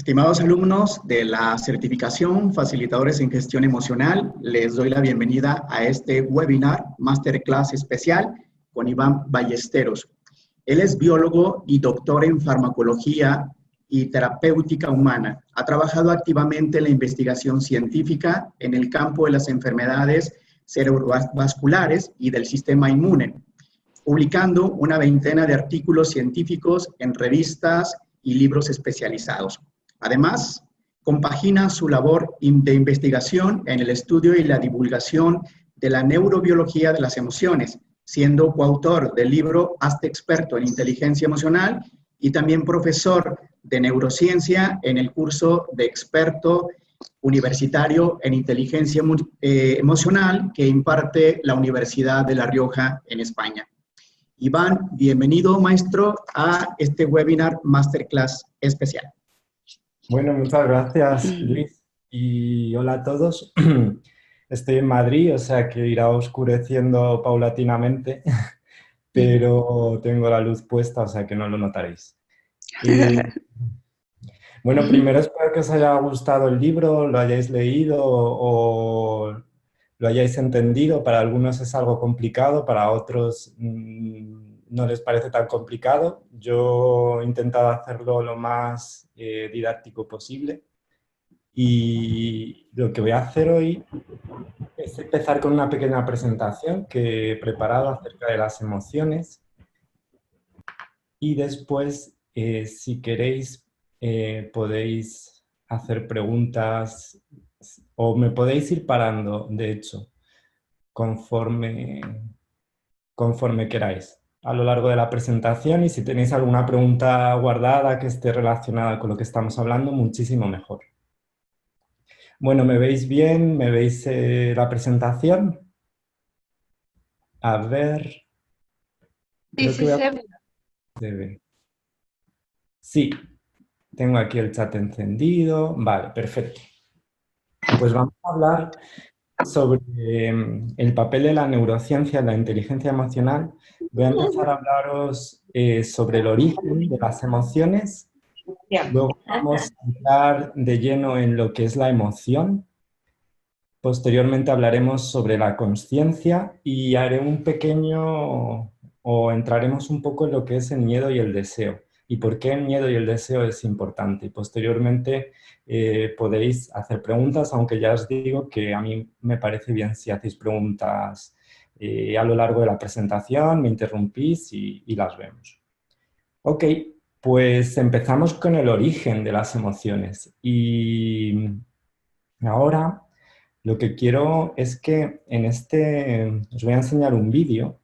Estimados alumnos de la certificación Facilitadores en Gestión Emocional, les doy la bienvenida a este webinar Masterclass especial con Iván Ballesteros. Él es biólogo y doctor en farmacología y terapéutica humana. Ha trabajado activamente en la investigación científica en el campo de las enfermedades cerebrovasculares y del sistema inmune, publicando una veintena de artículos científicos en revistas y libros especializados. Además, compagina su labor de investigación en el estudio y la divulgación de la neurobiología de las emociones, siendo coautor del libro Hazte experto en inteligencia emocional y también profesor de neurociencia en el curso de experto universitario en inteligencia emocional que imparte la Universidad de La Rioja en España. Iván, bienvenido, maestro, a este webinar Masterclass especial. Bueno, muchas gracias, Luis. Y hola a todos. Estoy en Madrid, o sea que irá oscureciendo paulatinamente, pero tengo la luz puesta, o sea que no lo notaréis. Bueno, primero espero que os haya gustado el libro, lo hayáis leído o lo hayáis entendido. Para algunos es algo complicado, para otros no les parece tan complicado. Yo he intentado hacerlo lo más didáctico posible y lo que voy a hacer hoy es empezar con una pequeña presentación que he preparado acerca de las emociones y después, si queréis, podéis hacer preguntas o me podéis ir parando, de hecho, conforme queráis a lo largo de la presentación, y si tenéis alguna pregunta guardada que esté relacionada con lo que estamos hablando, muchísimo mejor. Bueno, ¿me veis bien? ¿Me veis la presentación? A ver... Sí, sí, se ve. Sí, tengo aquí el chat encendido. Vale, perfecto. Pues vamos a hablar sobre el papel de la neurociencia en la inteligencia emocional. Voy a empezar a hablaros sobre el origen de las emociones. Luego vamos a entrar de lleno en lo que es la emoción. Posteriormente hablaremos sobre la consciencia y haré un pequeño, o entraremos un poco en lo que es el miedo y el deseo y por qué el miedo y el deseo es importante. Y posteriormente podéis hacer preguntas, aunque ya os digo que a mí me parece bien si hacéis preguntas a lo largo de la presentación, me interrumpís y las vemos. Ok, pues empezamos con el origen de las emociones y ahora... Lo que quiero es que os voy a enseñar un vídeo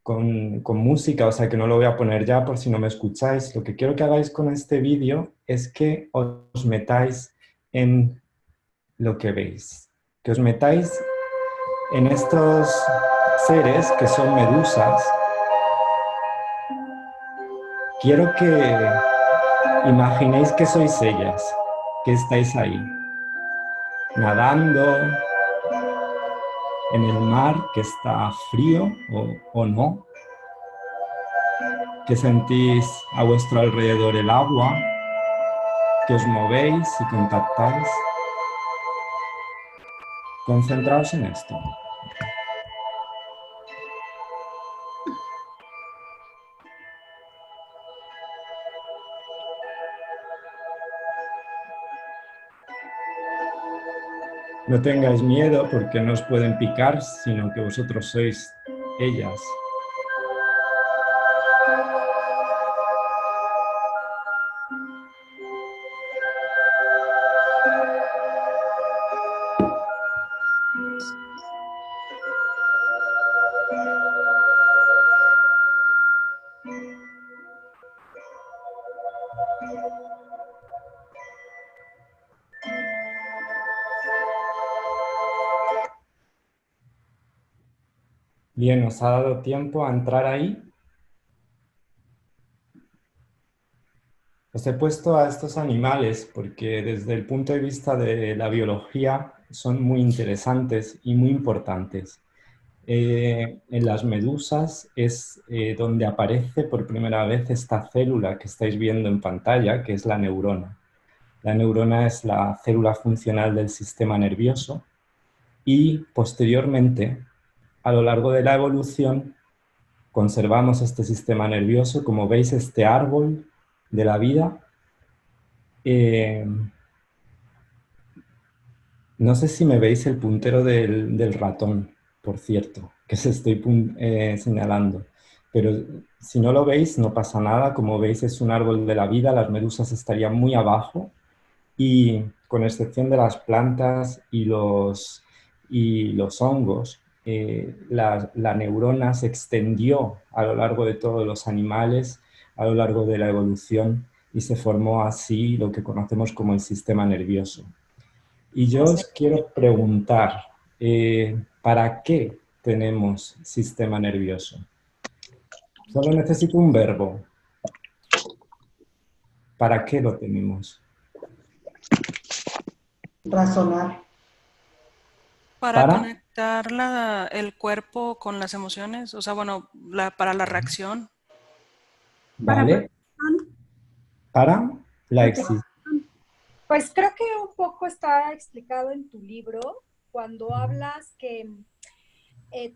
con música, o sea que no lo voy a poner ya por si no me escucháis. Lo que quiero que hagáis con este vídeo es que os metáis en lo que veis. Que os metáis en estos seres que son medusas. Quiero que imaginéis que sois ellas, que estáis ahí, nadando en el mar, que está frío o no, que sentís a vuestro alrededor el agua, que os movéis y contactáis. Concentraos en esto. No tengáis miedo porque no os pueden picar, sino que vosotros sois ellas. Bien, ¿os ha dado tiempo a entrar ahí? Os he puesto a estos animales porque desde el punto de vista de la biología son muy interesantes y muy importantes. En las medusas es donde aparece por primera vez esta célula que estáis viendo en pantalla, que es la neurona. La neurona es la célula funcional del sistema nervioso y posteriormente, a lo largo de la evolución, conservamos este sistema nervioso. Como veis, este árbol de la vida, no sé si me veis el puntero del ratón, por cierto, que se estoy señalando. Pero si no lo veis, no pasa nada. Como veis, es un árbol de la vida, las medusas estarían muy abajo y con excepción de las plantas y los hongos, la neurona se extendió a lo largo de todos los animales, a lo largo de la evolución, y se formó así lo que conocemos como el sistema nervioso. Y yo os quiero preguntar, ¿para qué tenemos sistema nervioso? Solo necesito un verbo. ¿Para qué lo tenemos? Razonar. Para conectar el cuerpo con las emociones, o sea, bueno, para la reacción. ¿Vale? Para la existencia. Pues creo que un poco está explicado en tu libro cuando hablas que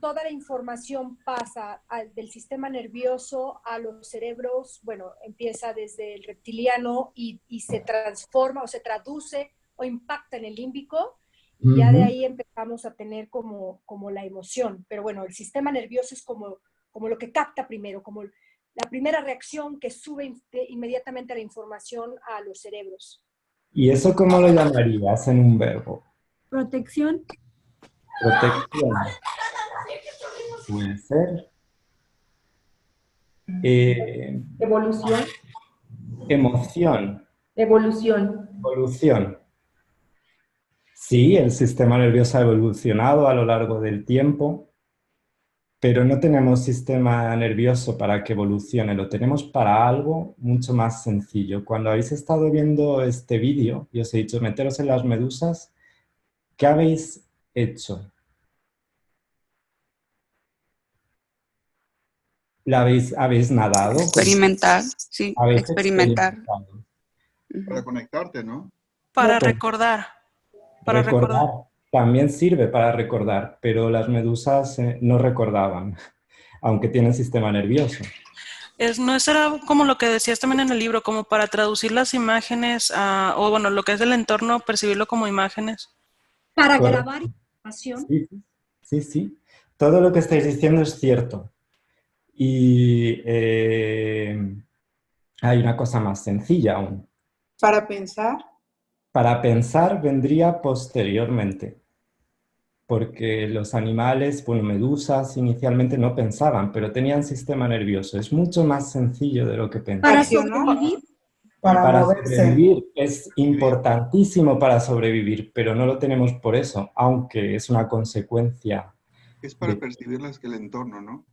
toda la información pasa del sistema nervioso a los cerebros, bueno, empieza desde el reptiliano y se transforma o se traduce o impacta en el límbico y ya de ahí empezamos a tener como la emoción. Pero bueno, el sistema nervioso es como lo que capta primero, como la primera reacción que sube inmediatamente la información a los cerebros. ¿Y eso cómo lo llamarías en un verbo? Protección. Protección. Puede ser. Evolución. Emoción. Evolución. Evolución. Sí, el sistema nervioso ha evolucionado a lo largo del tiempo, pero no tenemos sistema nervioso para que evolucione, lo tenemos para algo mucho más sencillo. Cuando habéis estado viendo este vídeo y os he dicho meteros en las medusas, ¿qué habéis hecho? ¿Habéis nadado? Experimentar, sí, ¿Habéis experimentar. Para conectarte, ¿no? Para No, pues, recordar. recordar. También sirve para recordar, pero las medusas no recordaban, aunque tienen sistema nervioso. ¿No será como lo que decías también en el libro, como para traducir las imágenes o bueno, lo que es el entorno, percibirlo como imágenes? Para grabar información. Sí. Todo lo que estáis diciendo es cierto. Y hay una cosa más sencilla aún. Para pensar. Para pensar vendría posteriormente. Porque los animales, bueno, medusas inicialmente no pensaban, pero tenían sistema nervioso. Es mucho más sencillo de lo que pensaban. Para sobrevivir. Para sobrevivir es importantísimo para sobrevivir, pero no lo tenemos por eso, aunque es una consecuencia. Es para percibir el entorno, ¿no?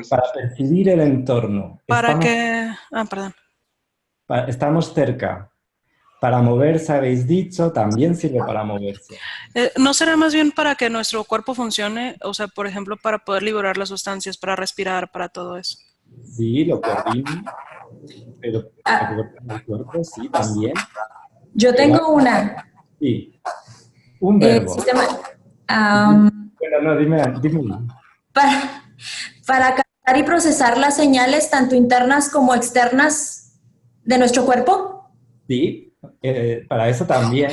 Para percibir el entorno. Perdón. Estamos cerca. Para moverse, habéis dicho, también sirve para moverse. ¿No será más bien para que nuestro cuerpo funcione? O sea, por ejemplo, para poder liberar las sustancias, para respirar, para todo eso. Sí, lo coordina, pero el cuerpo sí, también. Yo tengo una. Sí, un verbo. Bueno, no, dime. Para captar y procesar las señales, tanto internas como externas de nuestro cuerpo. Sí. Para eso también,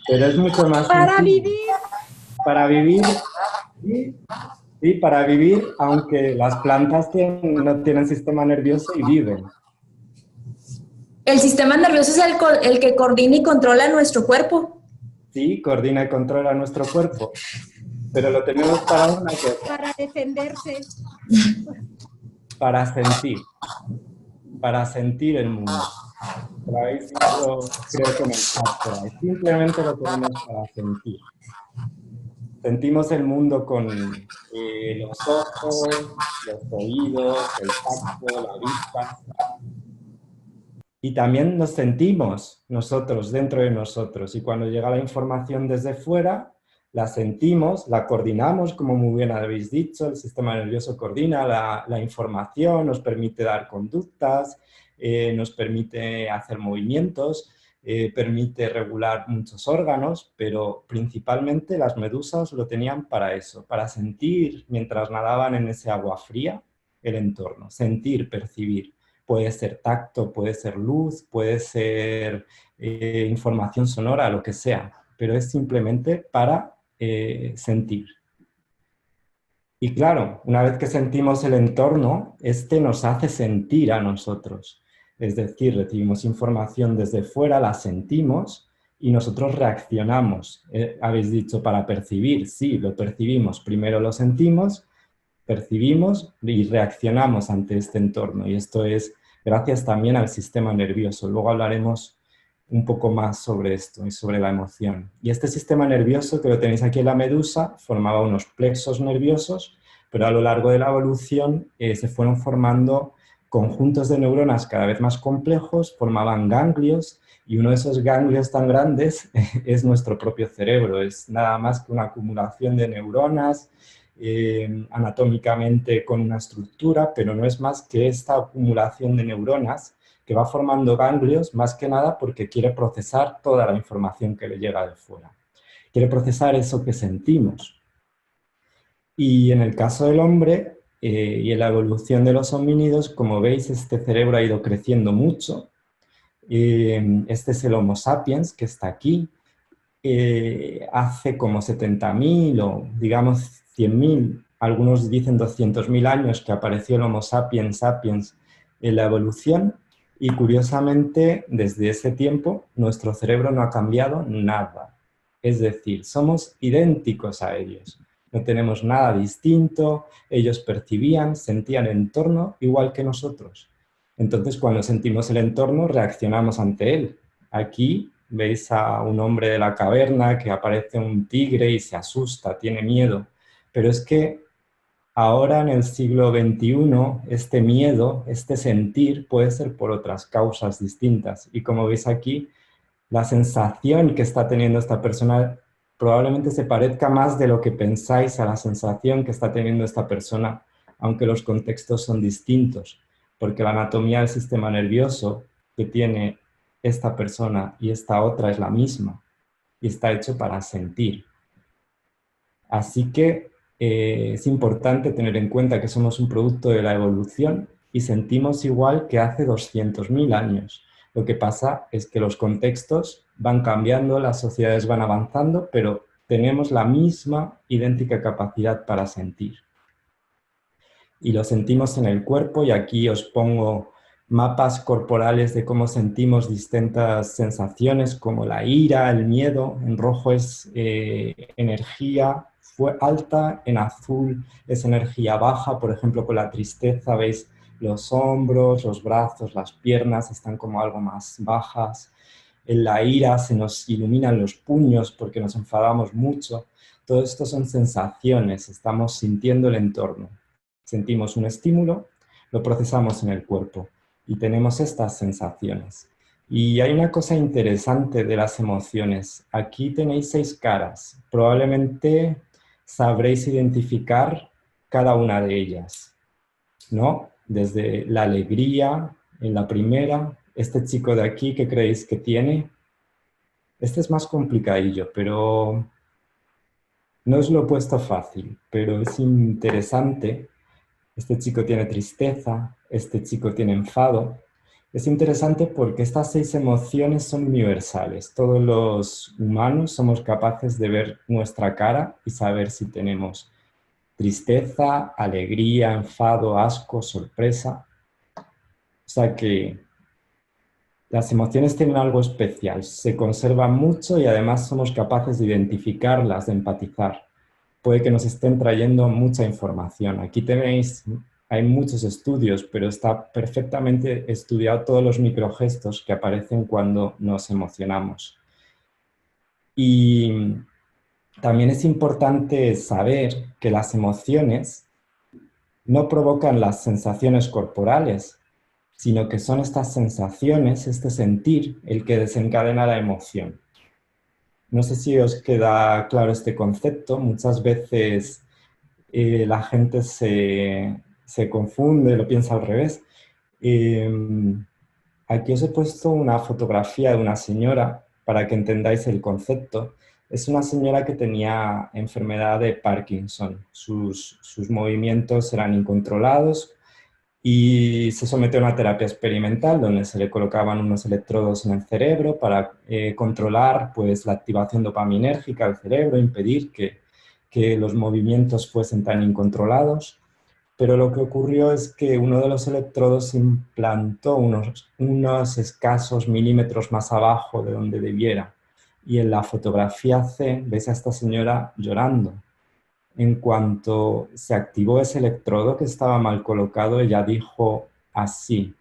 pero es mucho más para sencillo. vivir. Para vivir, sí, para vivir, aunque las plantas no tienen sistema nervioso y viven. El sistema nervioso es el que coordina y controla nuestro cuerpo. Sí, coordina y controla nuestro cuerpo, pero lo tenemos para una cosa. Para defenderse. Para sentir el mundo. Lo habéis visto, creo que en el chat. Simplemente lo tenemos para sentir. Sentimos el mundo con los ojos, los oídos, el tacto, la vista. Y también nos sentimos nosotros, dentro de nosotros. Y cuando llega la información desde fuera, la sentimos, la coordinamos, como muy bien habéis dicho. El sistema nervioso coordina la información, nos permite dar conductas, nos permite hacer movimientos, permite regular muchos órganos, pero principalmente las medusas lo tenían para eso, para sentir mientras nadaban en ese agua fría el entorno, sentir, percibir. Puede ser tacto, puede ser luz, puede ser información sonora, lo que sea, pero es simplemente para sentir. Y claro, una vez que sentimos el entorno, este nos hace sentir a nosotros. Es decir, recibimos información desde fuera, la sentimos y nosotros reaccionamos. Habéis dicho para percibir, sí, lo percibimos. Primero lo sentimos, percibimos y reaccionamos ante este entorno. Y esto es gracias también al sistema nervioso. Luego hablaremos un poco más sobre esto y sobre la emoción. Y este sistema nervioso, que lo tenéis aquí en la medusa, formaba unos plexos nerviosos, pero a lo largo de la evolución se fueron formando conjuntos de neuronas cada vez más complejos, formaban ganglios, y uno de esos ganglios tan grandes es nuestro propio cerebro. Es nada más que una acumulación de neuronas, anatómicamente con una estructura, pero no es más que esta acumulación de neuronas que va formando ganglios, más que nada porque quiere procesar toda la información que le llega de fuera. Quiere procesar eso que sentimos. Y en el caso del hombre y en la evolución de los homínidos, como veis, este cerebro ha ido creciendo mucho. Este es el Homo sapiens, que está aquí. Hace como 70.000 o digamos 100.000, algunos dicen 200.000 años que apareció el Homo sapiens sapiens en la evolución. Y curiosamente, desde ese tiempo, nuestro cerebro no ha cambiado nada. Es decir, somos idénticos a ellos. No tenemos nada distinto, ellos percibían, sentían el entorno igual que nosotros. Entonces, cuando sentimos el entorno, reaccionamos ante él. Aquí veis a un hombre de la caverna que aparece un tigre y se asusta, tiene miedo. Pero es que ahora en el siglo XXI, este miedo, este sentir puede ser por otras causas distintas. Y como veis aquí, la sensación que está teniendo esta persona probablemente se parezca más de lo que pensáis a la sensación que está teniendo esta persona, aunque los contextos son distintos, porque la anatomía del sistema nervioso que tiene esta persona y esta otra es la misma y está hecho para sentir. Así que es importante tener en cuenta que somos un producto de la evolución y sentimos igual que hace 200.000 años. Lo que pasa es que los contextos van cambiando, las sociedades van avanzando, pero tenemos la misma idéntica capacidad para sentir. Y lo sentimos en el cuerpo, y aquí os pongo mapas corporales de cómo sentimos distintas sensaciones, como la ira, el miedo. En rojo es energía alta, en azul es energía baja. Por ejemplo, con la tristeza veis los hombros, los brazos, las piernas están como algo más bajas. En la ira se nos iluminan los puños porque nos enfadamos mucho. Todo esto son sensaciones, estamos sintiendo el entorno. Sentimos un estímulo, lo procesamos en el cuerpo y tenemos estas sensaciones. Y hay una cosa interesante de las emociones. Aquí tenéis 6 caras. Probablemente sabréis identificar cada una de ellas, ¿no? Desde la alegría, en la primera, este chico de aquí, ¿qué creéis que tiene? Este es más complicadillo, pero no os lo he puesto fácil, pero es interesante. Este chico tiene tristeza, este chico tiene enfado. Es interesante porque estas 6 emociones son universales. Todos los humanos somos capaces de ver nuestra cara y saber si tenemos tristeza, alegría, enfado, asco, sorpresa. O sea que las emociones tienen algo especial, se conservan mucho y además somos capaces de identificarlas, de empatizar. Puede que nos estén trayendo mucha información. Aquí tenéis, hay muchos estudios, pero está perfectamente estudiado todos los microgestos que aparecen cuando nos emocionamos. Y también es importante saber que las emociones no provocan las sensaciones corporales, sino que son estas sensaciones, este sentir, el que desencadena la emoción. No sé si os queda claro este concepto. Muchas veces la gente se confunde, lo piensa al revés. aquí os he puesto una fotografía de una señora para que entendáis el concepto. Es una señora que tenía enfermedad de Parkinson. Sus movimientos eran incontrolados y se sometió a una terapia experimental donde se le colocaban unos electrodos en el cerebro para controlar pues, la activación dopaminérgica del cerebro, impedir que los movimientos fuesen tan incontrolados. Pero lo que ocurrió es que uno de los electrodos se implantó unos escasos milímetros más abajo de donde debiera. Y en la fotografía C ves a esta señora llorando. En cuanto se activó ese electrodo que estaba mal colocado, ella dijo así: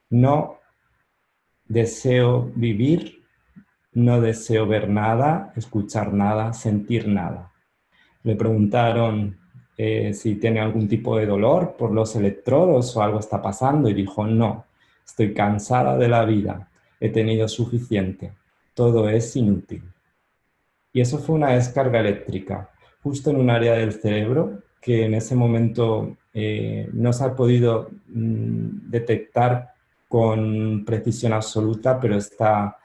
no deseo vivir, no deseo ver nada, escuchar nada, sentir nada. Le preguntaron si tiene algún tipo de dolor por los electrodos o algo está pasando y dijo: no, estoy cansada de la vida, he tenido suficiente, todo es inútil. Y eso fue una descarga eléctrica, justo en un área del cerebro que en ese momento no se ha podido detectar con precisión absoluta, pero está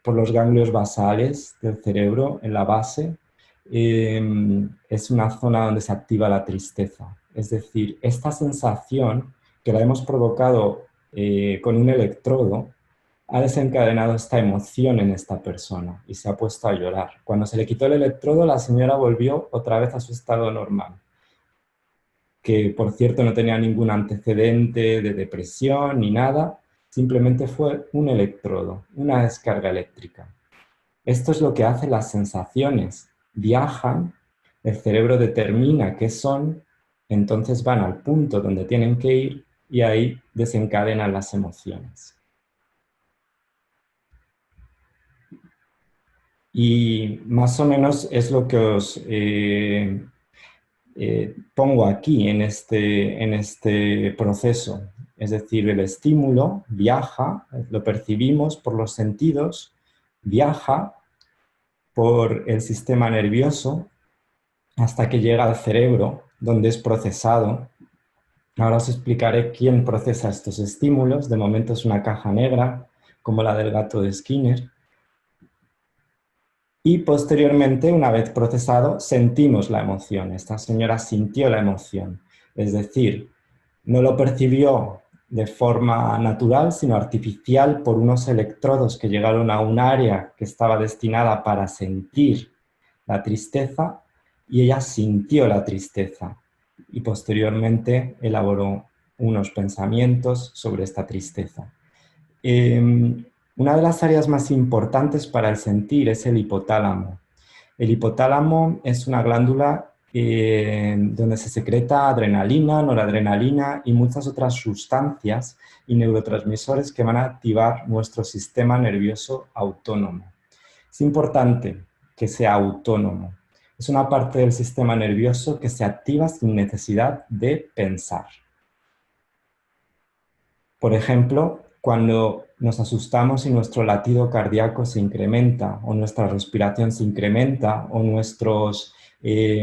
por los ganglios basales del cerebro, en la base. Es una zona donde se activa la tristeza. Es decir, esta sensación que la hemos provocado con un electrodo ha desencadenado esta emoción en esta persona y se ha puesto a llorar. Cuando se le quitó el electrodo, la señora volvió otra vez a su estado normal, que por cierto no tenía ningún antecedente de depresión ni nada, simplemente fue un electrodo, una descarga eléctrica. Esto es lo que hacen las sensaciones. Viajan, el cerebro determina qué son, entonces van al punto donde tienen que ir y ahí desencadenan las emociones. Y más o menos es lo que os pongo aquí en este proceso. Es decir, el estímulo viaja, lo percibimos por los sentidos, viaja por el sistema nervioso hasta que llega al cerebro, donde es procesado. Ahora os explicaré quién procesa estos estímulos. De momento es una caja negra, como la del gato de Skinner. Y posteriormente, una vez procesado, sentimos la emoción. Esta señora sintió la emoción. Es decir, no lo percibió de forma natural, sino artificial por unos electrodos que llegaron a un área que estaba destinada para sentir la tristeza, y ella sintió la tristeza. Y posteriormente elaboró unos pensamientos sobre esta tristeza. Una de las áreas más importantes para el sentir es el hipotálamo. El hipotálamo es una glándula donde se secreta adrenalina, noradrenalina y muchas otras sustancias y neurotransmisores que van a activar nuestro sistema nervioso autónomo. Es importante que sea autónomo. Es una parte del sistema nervioso que se activa sin necesidad de pensar. Por ejemplo, cuando nos asustamos y nuestro latido cardíaco se incrementa, o nuestra respiración se incrementa, o nuestros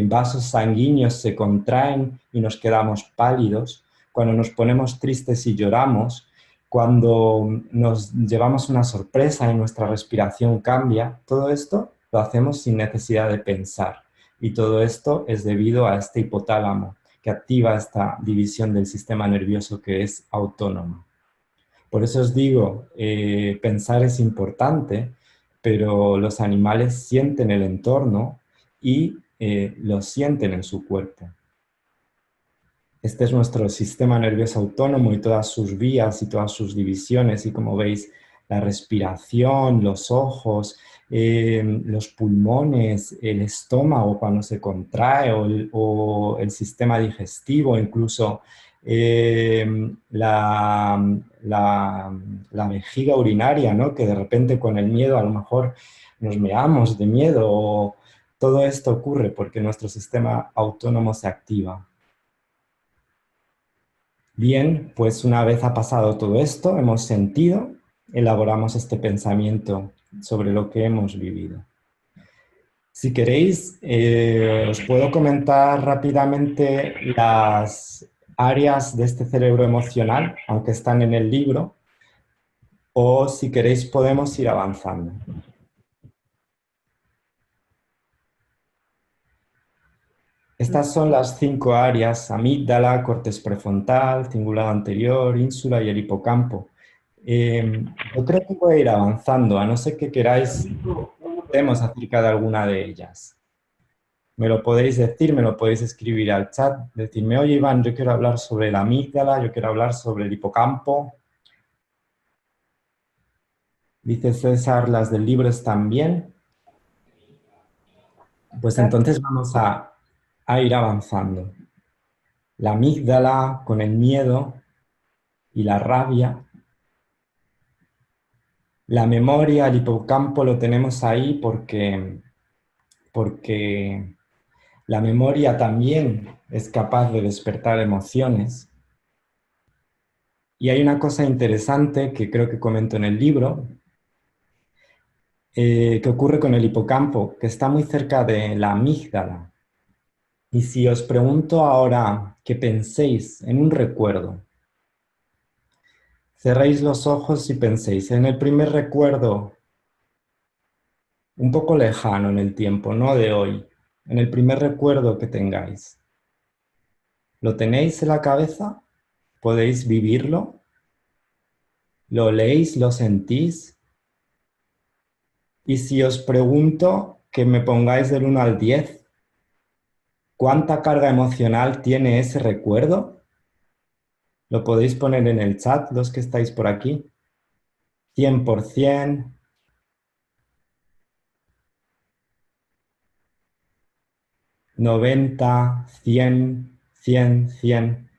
vasos sanguíneos se contraen y nos quedamos pálidos, cuando nos ponemos tristes y lloramos, cuando nos llevamos una sorpresa y nuestra respiración cambia, todo esto lo hacemos sin necesidad de pensar. Y todo esto es debido a este hipotálamo, que activa esta división del sistema nervioso que es autónoma. Por eso os digo, pensar es importante, pero los animales sienten el entorno y lo sienten en su cuerpo. Este es nuestro sistema nervioso autónomo y todas sus vías y todas sus divisiones, y como veis, la respiración, los ojos, los pulmones, el estómago cuando se contrae o el sistema digestivo, incluso la vejiga urinaria, ¿no? Que de repente con el miedo a lo mejor nos meamos de miedo. Todo esto ocurre porque nuestro sistema autónomo se activa. Bien, pues una vez ha pasado todo esto, hemos sentido, elaboramos este pensamiento sobre lo que hemos vivido. Si queréis, os puedo comentar rápidamente las áreas de este cerebro emocional, aunque están en el libro, o si queréis podemos ir avanzando. Estas son las 5 áreas: amígdala, cortes prefrontal, cingulado anterior, ínsula y el hipocampo. Yo creo que voy a ir avanzando, a no ser que queráis temas acerca de alguna de ellas. Me lo podéis decir, me lo podéis escribir al chat, decirme, oye Iván, yo quiero hablar sobre la amígdala, yo quiero hablar sobre el hipocampo. Dice César, las del libro están bien. Pues entonces vamos a ir avanzando. La amígdala con el miedo y la rabia. La memoria, el hipocampo lo tenemos ahí porque la memoria también es capaz de despertar emociones. Y hay una cosa interesante que creo que comento en el libro, que ocurre con el hipocampo, que está muy cerca de la amígdala. Y si os pregunto ahora que penséis en un recuerdo, cerréis los ojos y penséis en el primer recuerdo, un poco lejano en el tiempo, no de hoy, en el primer recuerdo que tengáis. ¿Lo tenéis en la cabeza? ¿Podéis vivirlo? ¿Lo leéis? ¿Lo sentís? Y si os pregunto que me pongáis del 1 al 10, ¿cuánta carga emocional tiene ese recuerdo? ¿Lo podéis poner en el chat, los que estáis por aquí? 100%. 90, 100, 100, 100.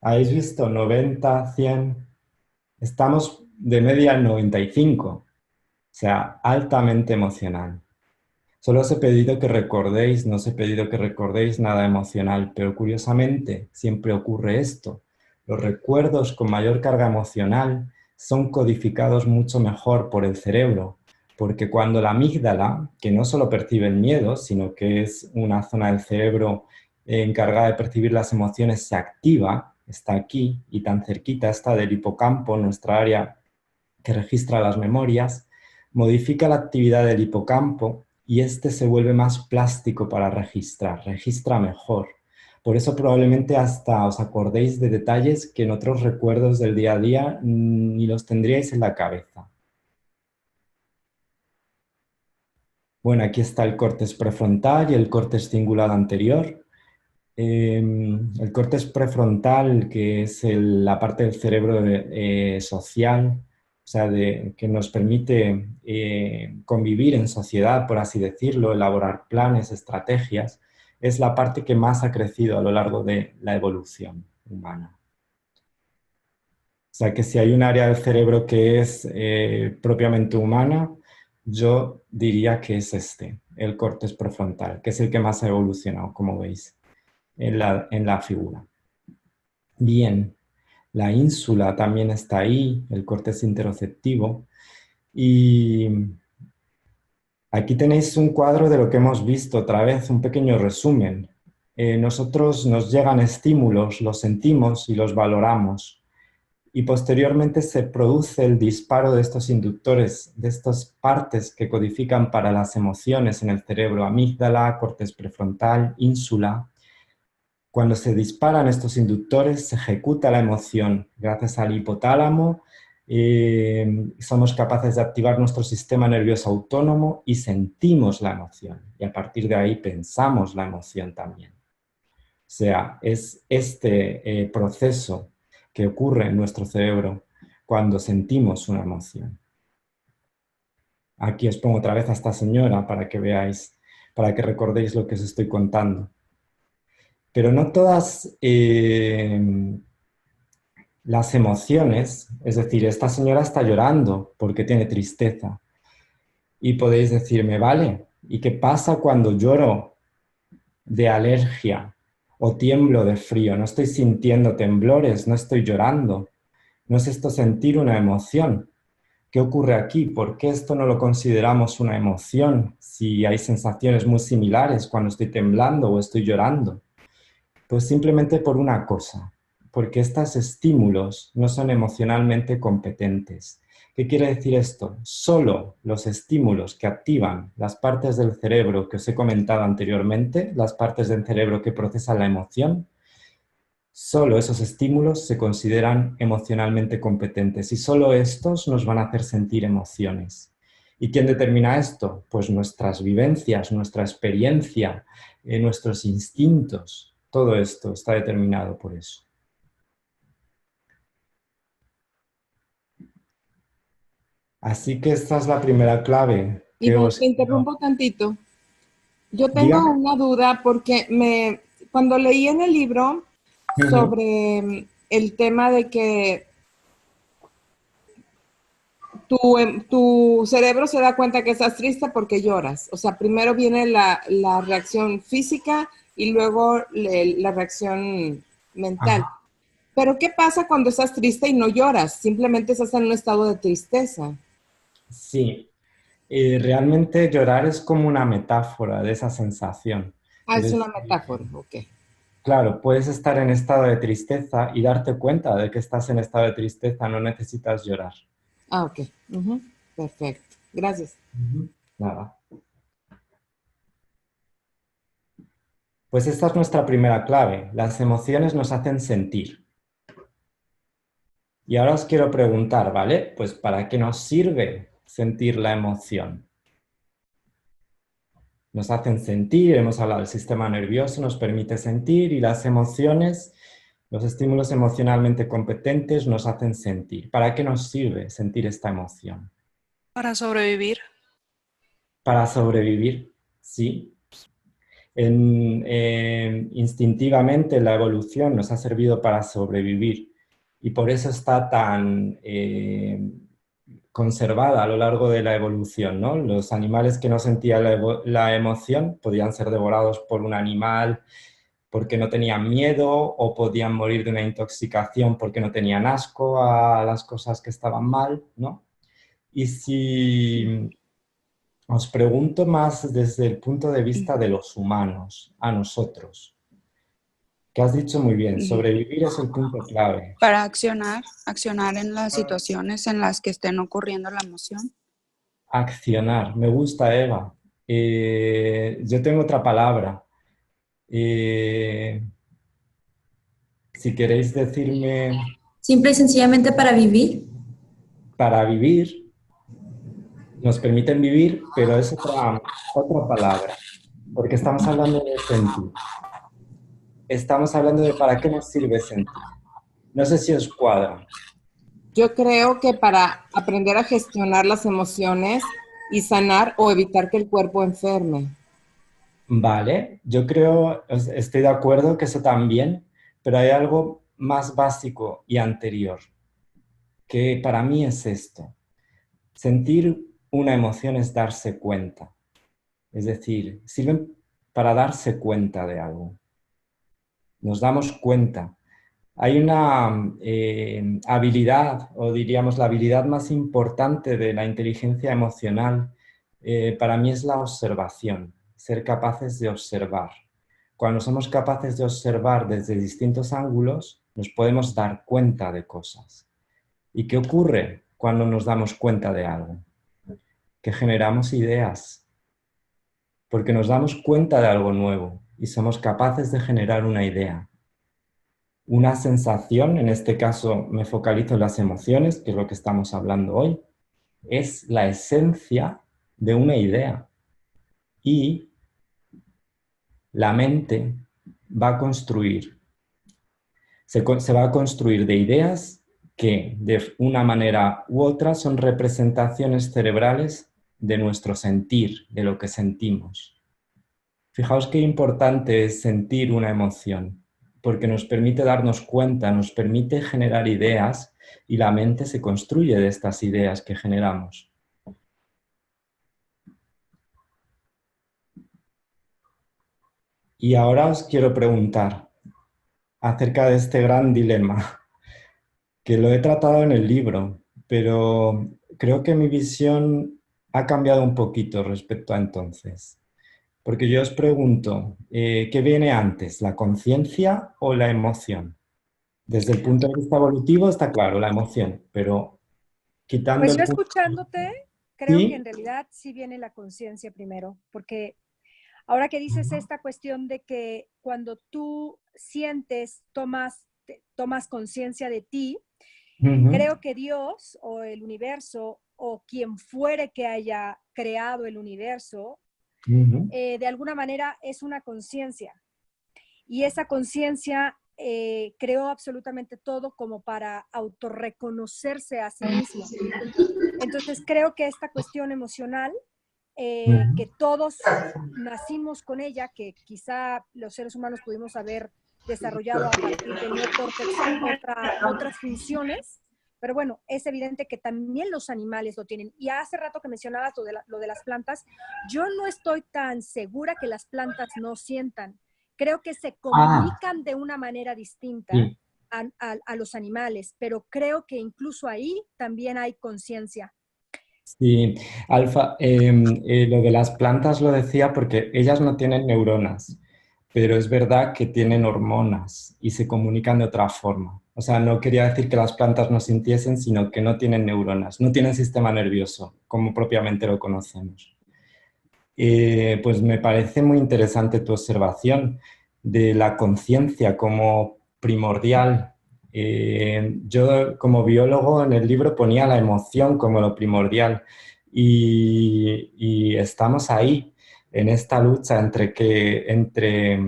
¿Habéis visto? 90, 100. Estamos de media al 95. O sea, altamente emocional. Solo os he pedido que recordéis, no os he pedido que recordéis nada emocional, pero curiosamente siempre ocurre esto. Los recuerdos con mayor carga emocional son codificados mucho mejor por el cerebro, porque cuando la amígdala, que no solo percibe el miedo, sino que es una zona del cerebro encargada de percibir las emociones, se activa, está aquí y tan cerquita está del hipocampo, nuestra área que registra las memorias, modifica la actividad del hipocampo y este se vuelve más plástico para registrar, registra mejor. Por eso probablemente hasta os acordéis de detalles que en otros recuerdos del día a día ni los tendríais en la cabeza. Bueno, aquí está el córtex prefrontal y el córtex cingulado anterior. El córtex prefrontal, que es la parte del cerebro social, o sea, que nos permite convivir en sociedad, por así decirlo, elaborar planes, estrategias, es la parte que más ha crecido a lo largo de la evolución humana. O sea, que si hay un área del cerebro que es propiamente humana, yo diría que es el córtex prefrontal, que es el que más ha evolucionado, como veis en la figura. Bien, la ínsula también está ahí, el córtex interoceptivo. Y aquí tenéis un cuadro de lo que hemos visto, otra vez un pequeño resumen. Nosotros nos llegan estímulos, los sentimos y los valoramos. Y posteriormente se produce el disparo de estos inductores, de estas partes que codifican para las emociones en el cerebro, amígdala, córtex prefrontal, ínsula. Cuando se disparan estos inductores, se ejecuta la emoción. Gracias al hipotálamo, somos capaces de activar nuestro sistema nervioso autónomo y sentimos la emoción. Y a partir de ahí pensamos la emoción también. O sea, es este proceso que ocurre en nuestro cerebro cuando sentimos una emoción. Aquí os pongo otra vez a esta señora para que veáis, para que recordéis lo que os estoy contando. Pero no todas las emociones, es decir, esta señora está llorando porque tiene tristeza. Y podéis decirme, vale, ¿y qué pasa cuando lloro de alergia o tiemblo de frío? No estoy sintiendo temblores, no estoy llorando. No es esto sentir una emoción. ¿Qué ocurre aquí? ¿Por qué esto no lo consideramos una emoción si hay sensaciones muy similares cuando estoy temblando o estoy llorando? Pues simplemente por una cosa. porque estos estímulos no son emocionalmente competentes. ¿Qué quiere decir esto? Solo los estímulos que activan las partes del cerebro que os he comentado anteriormente, las partes del cerebro que procesan la emoción, solo esos estímulos se consideran emocionalmente competentes y solo estos nos van a hacer sentir emociones. ¿Y quién determina esto? Pues nuestras vivencias, nuestra experiencia, nuestros instintos. Todo esto está determinado por eso. Así que esta es la primera clave. Iván, te interrumpo tantito. Yo tengo Dígame. una duda porque cuando leí en el libro sobre el tema de que tu cerebro se da cuenta que estás triste porque lloras. O sea, primero viene la reacción física y luego la reacción mental. Ajá. Pero ¿qué pasa cuando estás triste y no lloras? Simplemente estás en un estado de tristeza. Sí, realmente llorar es como una metáfora de esa sensación. Es una metáfora, ok. Claro, puedes estar en estado de tristeza y darte cuenta de que estás en estado de tristeza, no necesitas llorar. Ok. Perfecto. Gracias. Nada. Pues esta es nuestra primera clave. Las emociones nos hacen sentir. Y ahora os quiero preguntar, ¿vale? Pues ¿para qué nos sirve sentir la emoción? Nos hacen sentir, hemos hablado del sistema nervioso, nos permite sentir y las emociones, los estímulos emocionalmente competentes nos hacen sentir. ¿Para qué nos sirve sentir esta emoción? Para sobrevivir. Para sobrevivir, sí. Instintivamente la evolución nos ha servido para sobrevivir y por eso está tan conservada a lo largo de la evolución, ¿no? Los animales que no sentían la emoción podían ser devorados por un animal porque no tenían miedo o podían morir de una intoxicación porque no tenían asco a las cosas que estaban mal, ¿no? Y si os pregunto más desde el punto de vista de los humanos, a nosotros, que has dicho muy bien, sobrevivir es el punto clave. Para accionar en las situaciones en las que estén ocurriendo la emoción. Accionar, me gusta, Eva. Yo tengo otra palabra. Si queréis decirme... Simple y sencillamente para vivir. Para vivir, nos permiten vivir, pero es otra palabra, porque estamos hablando de sentir. Estamos hablando de para qué nos sirve sentir. No sé si os cuadra. Yo creo que para aprender a gestionar las emociones y sanar o evitar que el cuerpo enferme. Vale, yo creo, estoy de acuerdo que eso también, pero hay algo más básico y anterior, que para mí es esto. Sentir una emoción es darse cuenta. Es decir, sirven para darse cuenta de algo. Nos damos cuenta. Hay una habilidad, o diríamos la habilidad más importante de la inteligencia emocional, para mí es la observación, ser capaces de observar. Cuando somos capaces de observar desde distintos ángulos, nos podemos dar cuenta de cosas. ¿Y qué ocurre cuando nos damos cuenta de algo? Que generamos ideas, porque nos damos cuenta de algo nuevo y somos capaces de generar una idea. Una sensación, en este caso me focalizo en las emociones, que es lo que estamos hablando hoy, es la esencia de una idea. Y la mente va a construir, se va a construir de ideas que de una manera u otra son representaciones cerebrales de nuestro sentir, de lo que sentimos. Fijaos qué importante es sentir una emoción, porque nos permite darnos cuenta, nos permite generar ideas y la mente se construye de estas ideas que generamos. Y ahora os quiero preguntar acerca de este gran dilema, que lo he tratado en el libro, pero creo que mi visión ha cambiado un poquito respecto a entonces. Porque yo os pregunto, ¿qué viene antes, la conciencia o la emoción? Desde el punto de vista evolutivo está claro, la emoción, pero quitando Pues el yo punto... escuchándote, creo que en Sí, realidad sí viene la conciencia primero, porque ahora que dices esta cuestión de que cuando tú sientes, tomas conciencia de ti, ujú, creo que Dios o el universo o quien fuere que haya creado el universo, ujú. de alguna manera es una conciencia. Y esa conciencia creó absolutamente todo como para autorreconocerse a sí mismo. Entonces creo que esta cuestión emocional, que Ujú. todos nacimos con ella, que quizá los seres humanos pudimos haber desarrollado a partir del neocórtex otras funciones, pero bueno, es evidente que también los animales lo tienen. Y hace rato que mencionabas lo de las plantas, yo no estoy tan segura que las plantas no sientan. Creo que se Ah, comunican de una manera distinta sí. a los animales, pero creo que incluso ahí también hay conciencia. Sí, Alfa, lo de las plantas lo decía porque ellas no tienen neuronas, pero es verdad que tienen hormonas y se comunican de otra forma. O sea, no quería decir que las plantas no sintiesen, sino que no tienen neuronas, no tienen sistema nervioso, como propiamente lo conocemos. Pues me parece muy interesante tu observación de la conciencia como primordial. Yo como biólogo en el libro ponía la emoción como lo primordial y estamos ahí en esta lucha entre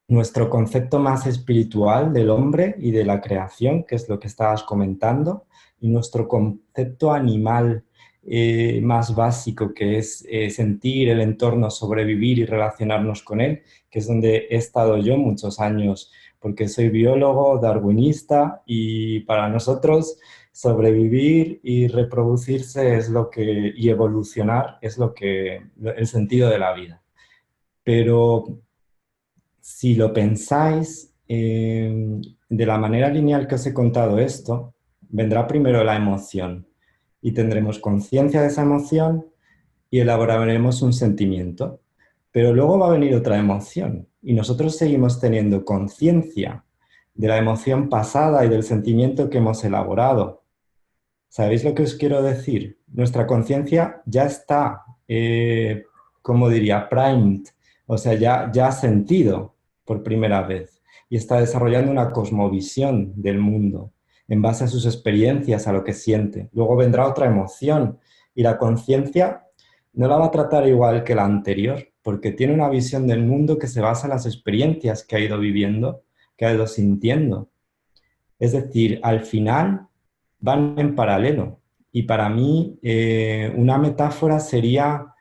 nuestro concepto más espiritual del hombre y de la creación, que es lo que estabas comentando, y nuestro concepto animal más básico, que es sentir el entorno, sobrevivir y relacionarnos con él, que es donde he estado yo muchos años, porque soy biólogo, darwinista, y para nosotros sobrevivir y reproducirse es lo que, y evolucionar es lo que, el sentido de la vida. Pero si lo pensáis de la manera lineal que os he contado esto, vendrá primero la emoción y tendremos conciencia de esa emoción y elaboraremos un sentimiento. Pero luego va a venir otra emoción y nosotros seguimos teniendo conciencia de la emoción pasada y del sentimiento que hemos elaborado. ¿Sabéis lo que os quiero decir? Nuestra conciencia ya está, como diría, primed, o sea, ya ha sentido por primera vez y está desarrollando una cosmovisión del mundo en base a sus experiencias, a lo que siente. Luego vendrá otra emoción y la conciencia no la va a tratar igual que la anterior, porque tiene una visión del mundo que se basa en las experiencias que ha ido viviendo, que ha ido sintiendo. Es decir, al final van en paralelo. Y para mí, una metáfora sería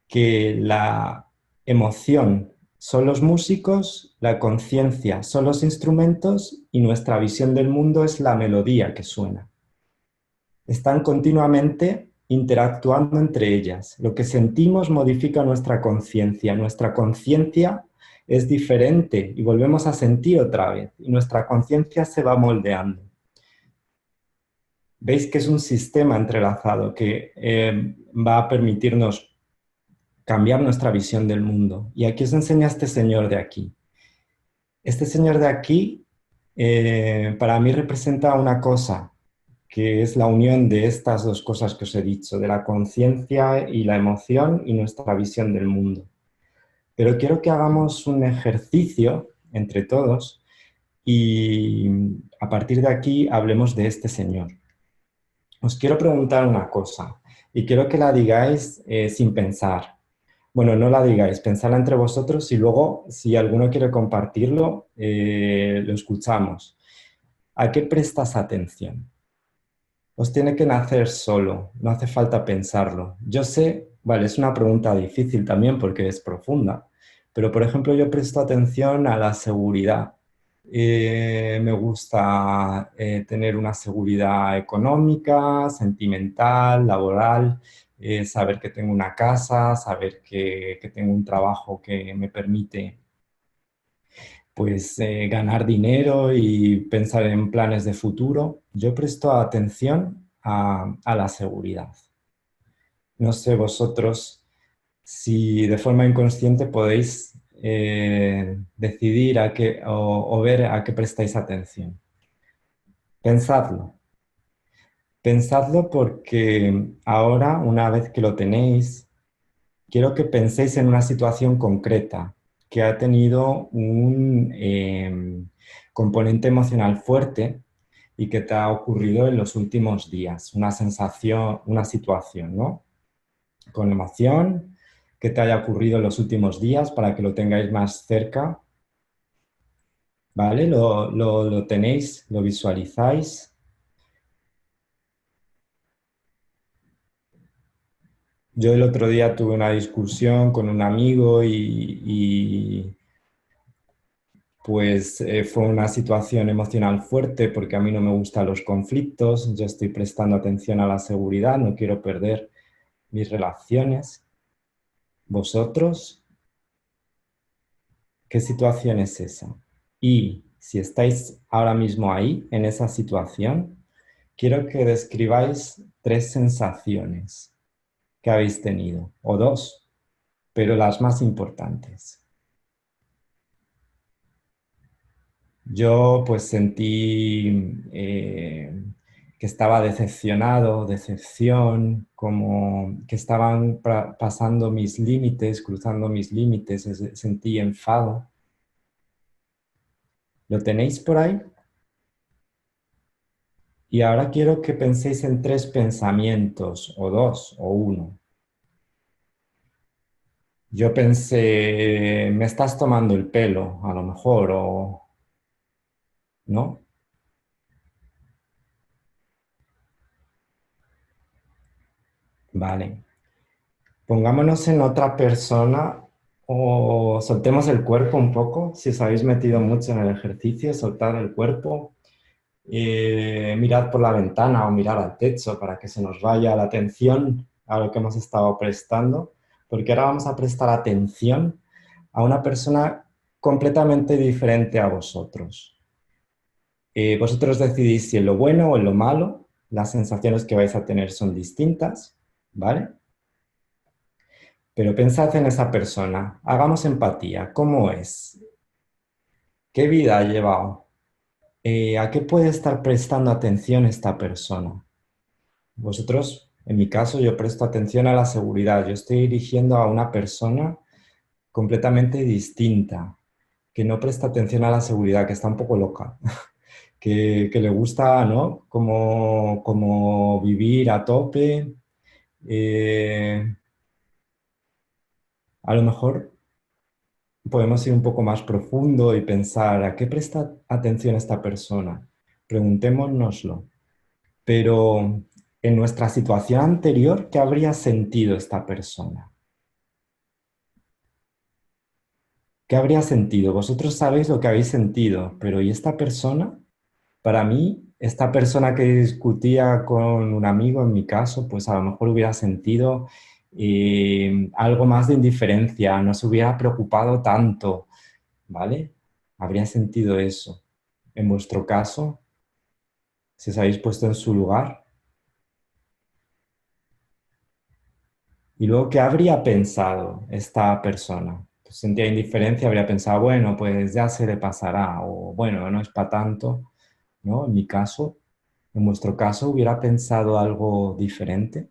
que la emoción son los músicos, la conciencia son los instrumentos y nuestra visión del mundo es la melodía que suena. Están continuamente interactuando entre ellas. Lo que sentimos modifica nuestra conciencia es diferente y volvemos a sentir otra vez y nuestra conciencia se va moldeando. Veis que es un sistema entrelazado que va a permitirnos cambiar nuestra visión del mundo. Y aquí os enseña este señor de aquí. Este señor de aquí para mí representa una cosa, que es la unión de estas dos cosas que os he dicho, de la conciencia y la emoción y nuestra visión del mundo. Pero quiero que hagamos un ejercicio entre todos y a partir de aquí hablemos de este señor. Os quiero preguntar una cosa y quiero que la digáis sin pensar. Bueno, no la digáis, pensadla entre vosotros y luego, si alguno quiere compartirlo, lo escuchamos. ¿A qué prestas atención? Os tiene que nacer solo, no hace falta pensarlo. Yo sé, vale, es una pregunta difícil también porque es profunda, pero por ejemplo yo presto atención a la seguridad. Me gusta tener una seguridad económica, sentimental, laboral, saber que tengo una casa, saber que tengo un trabajo que me permite pues ganar dinero y pensar en planes de futuro. Yo presto atención a la seguridad. No sé vosotros si de forma inconsciente podéis decidir a qué, o ver a qué prestáis atención. Pensadlo. Pensadlo porque ahora, una vez que lo tenéis, quiero que penséis en una situación concreta que ha tenido un componente emocional fuerte y que te ha ocurrido en los últimos días. Una sensación, una situación, ¿no? Con emoción que te haya ocurrido en los últimos días para que lo tengáis más cerca. ¿Vale? Lo tenéis, lo visualizáis. Yo el otro día tuve una discusión con un amigo y pues fue una situación emocional fuerte porque a mí no me gustan los conflictos, yo estoy prestando atención a la seguridad, no quiero perder mis relaciones. ¿Vosotros? ¿Qué situación es esa? Y si estáis ahora mismo ahí, en esa situación, quiero que describáis 3 sensaciones que habéis tenido, o 2, pero las más importantes. Yo pues sentí que estaba decepcionado, decepción, como que estaban pasando mis límites, cruzando mis límites, sentí enfado. ¿Lo tenéis por ahí? Y ahora quiero que penséis en 3 pensamientos, o 2, o 1. Yo pensé, me estás tomando el pelo, a lo mejor, o ¿no? Vale. Pongámonos en otra persona o soltemos el cuerpo un poco. Si os habéis metido mucho en el ejercicio, soltar el cuerpo. Mirad por la ventana o mirar al techo para que se nos vaya la atención a lo que hemos estado prestando. Porque ahora vamos a prestar atención a una persona completamente diferente a vosotros. Vosotros decidís si en lo bueno o en lo malo, las sensaciones que vais a tener son distintas, ¿vale? Pero pensad en esa persona, hagamos empatía, ¿cómo es? ¿Qué vida ha llevado? ¿A qué puede estar prestando atención esta persona? Vosotros, en mi caso, yo presto atención a la seguridad, yo estoy dirigiendo a una persona completamente distinta, que no presta atención a la seguridad, que está un poco loca, que le gusta, ¿no? Como vivir a tope. A lo mejor podemos ir un poco más profundo y pensar ¿a qué presta atención esta persona? Preguntémonoslo. Pero en nuestra situación anterior, ¿qué habría sentido esta persona? ¿Qué habría sentido? Vosotros sabéis lo que habéis sentido, pero ¿y esta persona? Para mí, esta persona que discutía con un amigo, en mi caso, pues a lo mejor hubiera sentido algo más de indiferencia, no se hubiera preocupado tanto, ¿vale? Habría sentido eso. En vuestro caso, si os habéis puesto en su lugar. Y luego, ¿qué habría pensado esta persona? Pues sentía indiferencia, habría pensado, bueno, pues ya se le pasará, o bueno, no es para tanto, ¿no? En mi caso, en vuestro caso, ¿hubiera pensado algo diferente?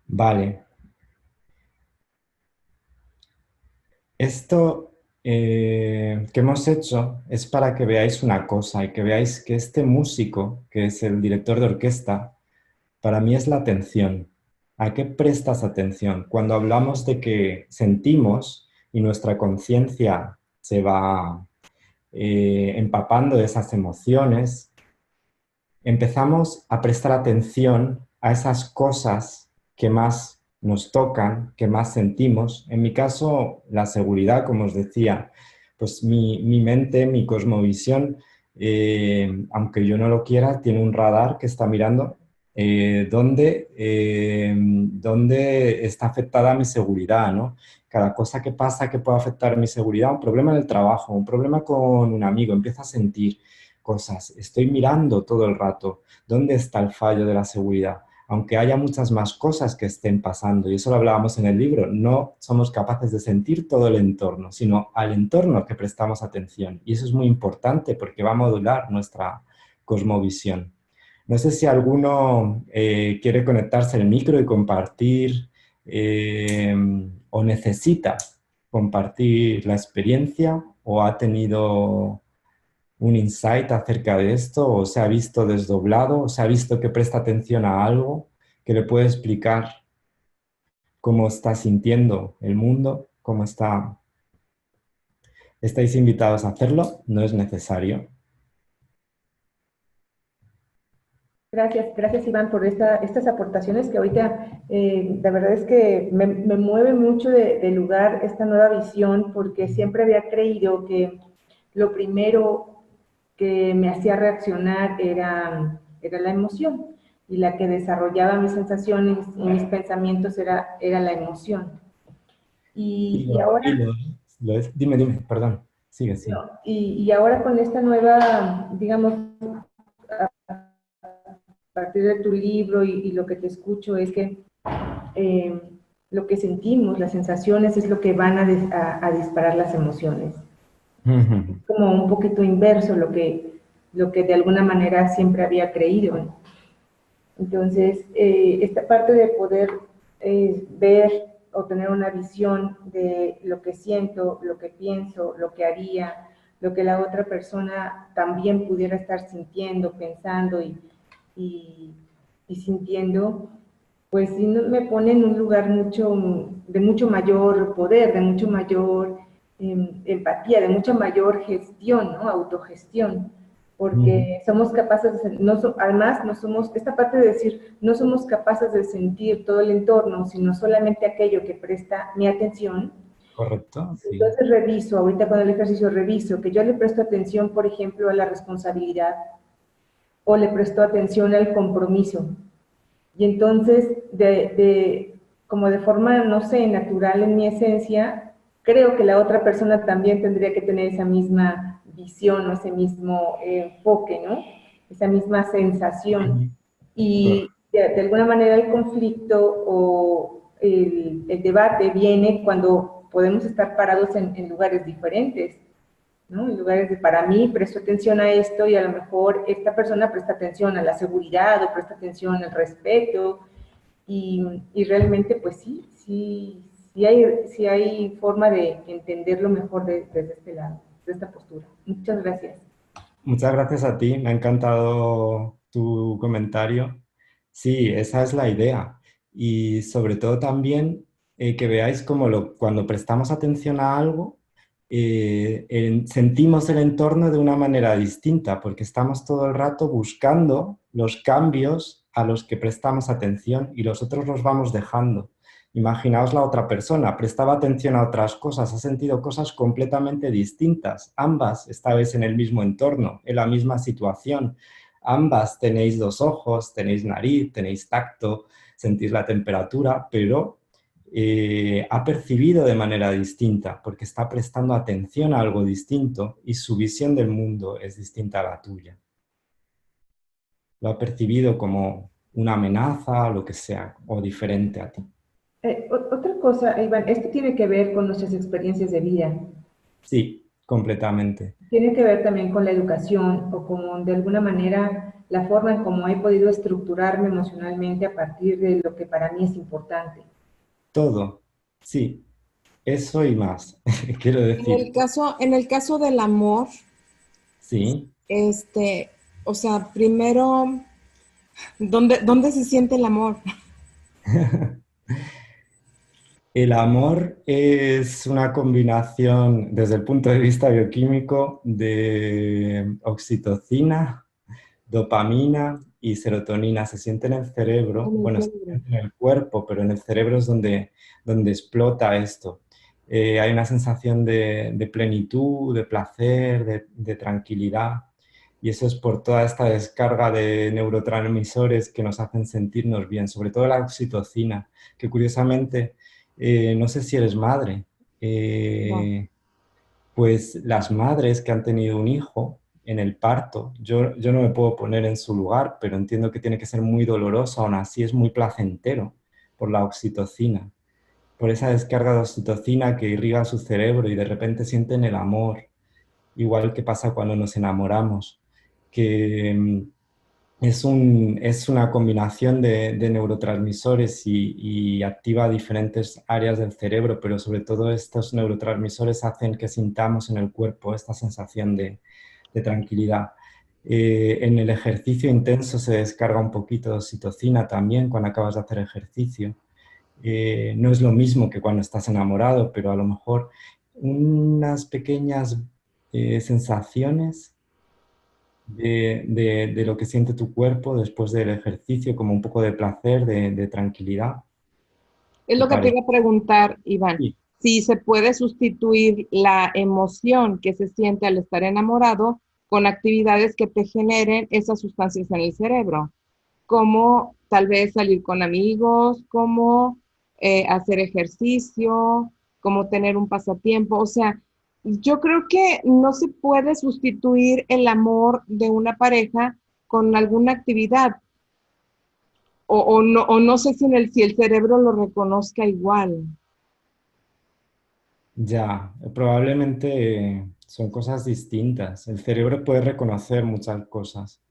Vale. Esto que hemos hecho es para que veáis una cosa y que veáis que este músico, que es el director de orquesta, para mí es la atención. ¿A qué prestas atención? Cuando hablamos de que sentimos y nuestra conciencia se va empapando de esas emociones, empezamos a prestar atención a esas cosas que más nos tocan, que más sentimos. En mi caso, la seguridad, como os decía, pues mi mente, mi cosmovisión, aunque yo no lo quiera, tiene un radar que está mirando dónde está afectada mi seguridad, ¿no? Cada cosa que pasa que pueda afectar mi seguridad, un problema en el trabajo, un problema con un amigo, empiezo a sentir cosas. Estoy mirando todo el rato dónde está el fallo de la seguridad. aunque haya muchas más cosas que estén pasando, y eso lo hablábamos en el libro, no somos capaces de sentir todo el entorno, sino al entorno que prestamos atención. Y eso es muy importante porque va a modular nuestra cosmovisión. No sé si alguno quiere conectarse al micro y compartir o necesita compartir la experiencia o ha tenido un insight acerca de esto o se ha visto desdoblado o se ha visto que presta atención a algo que le puede explicar cómo está sintiendo el mundo, cómo está. Estáis invitados a hacerlo, no es necesario. Gracias Iván por estas aportaciones que ahorita la verdad es que me mueve mucho del lugar esta nueva visión porque siempre había creído que lo primero que me hacía reaccionar era la emoción y la que desarrollaba mis sensaciones y mis pensamientos era la emoción. Y ahora... Dime, perdón, sigue. No, y ahora con esta nueva, digamos, a partir de tu libro y lo que te escucho es que lo que sentimos, las sensaciones, es lo que van a disparar las emociones. Como un poquito inverso lo que de alguna manera siempre había creído. Entonces, esta parte de poder ver o tener una visión de lo que siento, lo que pienso, lo que haría, lo que la otra persona también pudiera estar sintiendo, pensando y sintiendo, pues sí me pone en un lugar de mucho mayor poder, de mucho mayor empatía, de mucha mayor gestión, ¿no? Autogestión, porque somos capaces de, además no somos, esta parte de decir, no somos capaces de sentir todo el entorno, sino solamente aquello que presta mi atención. Correcto. Sí. Entonces reviso, ahorita con el ejercicio reviso, que yo le presto atención, por ejemplo, a la responsabilidad, o le presto atención al compromiso. Y entonces, como de forma, no sé, natural en mi esencia, creo que la otra persona también tendría que tener esa misma visión o ese mismo enfoque, ¿no? Esa misma sensación. Y de alguna manera el conflicto o el debate viene cuando podemos estar parados en lugares diferentes, ¿no? En lugares de, para mí, presto atención a esto y a lo mejor esta persona presta atención a la seguridad o presta atención al respeto y realmente, pues sí hay forma de entenderlo mejor desde este lado, de esta postura. Muchas gracias. Muchas gracias a ti, me ha encantado tu comentario. Sí, esa es la idea. Y sobre todo también que veáis cómo cuando prestamos atención a algo, sentimos el entorno de una manera distinta, porque estamos todo el rato buscando los cambios a los que prestamos atención y los otros los vamos dejando. Imaginaos la otra persona, prestaba atención a otras cosas, ha sentido cosas completamente distintas. Ambas estabais en el mismo entorno, en la misma situación. Ambas tenéis dos ojos, tenéis nariz, tenéis tacto, sentís la temperatura, pero ha percibido de manera distinta porque está prestando atención a algo distinto y su visión del mundo es distinta a la tuya. Lo ha percibido como una amenaza o lo que sea, o diferente a ti. Otra cosa, Iván, esto tiene que ver con nuestras experiencias de vida. Sí, completamente. Tiene que ver también con la educación o con, de alguna manera, la forma en cómo he podido estructurarme emocionalmente a partir de lo que para mí es importante. Todo, sí, eso y más, quiero decir. En el caso del amor, sí. O sea, primero, ¿dónde se siente el amor? El amor es una combinación, desde el punto de vista bioquímico, de oxitocina, dopamina y serotonina. Se siente en el cerebro, se siente en el cuerpo, pero en el cerebro es donde explota esto. Hay una sensación de plenitud, de placer, de tranquilidad. Y eso es por toda esta descarga de neurotransmisores que nos hacen sentirnos bien, sobre todo la oxitocina, que curiosamente, no sé si eres madre, No. pues las madres que han tenido un hijo en el parto. Yo no me puedo poner en su lugar, pero entiendo que tiene que ser muy doloroso, aún así es muy placentero por la oxitocina, por esa descarga de oxitocina que irriga su cerebro y de repente sienten el amor, igual que pasa cuando nos enamoramos, que es una combinación de neurotransmisores y activa diferentes áreas del cerebro, pero sobre todo estos neurotransmisores hacen que sintamos en el cuerpo esta sensación de tranquilidad. En el ejercicio intenso se descarga un poquito de oxitocina también cuando acabas de hacer ejercicio. No es lo mismo que cuando estás enamorado, pero a lo mejor unas pequeñas sensaciones de lo que siente tu cuerpo después del ejercicio, como un poco de placer, de tranquilidad. Es lo que te iba a preguntar, Iván. Sí. Si se puede sustituir la emoción que se siente al estar enamorado con actividades que te generen esas sustancias en el cerebro, como tal vez salir con amigos, como hacer ejercicio, como tener un pasatiempo. O sea, yo creo que no se puede sustituir el amor de una pareja con alguna actividad. O no sé si el cerebro lo reconozca igual. Ya, probablemente son cosas distintas. El cerebro puede reconocer muchas cosas.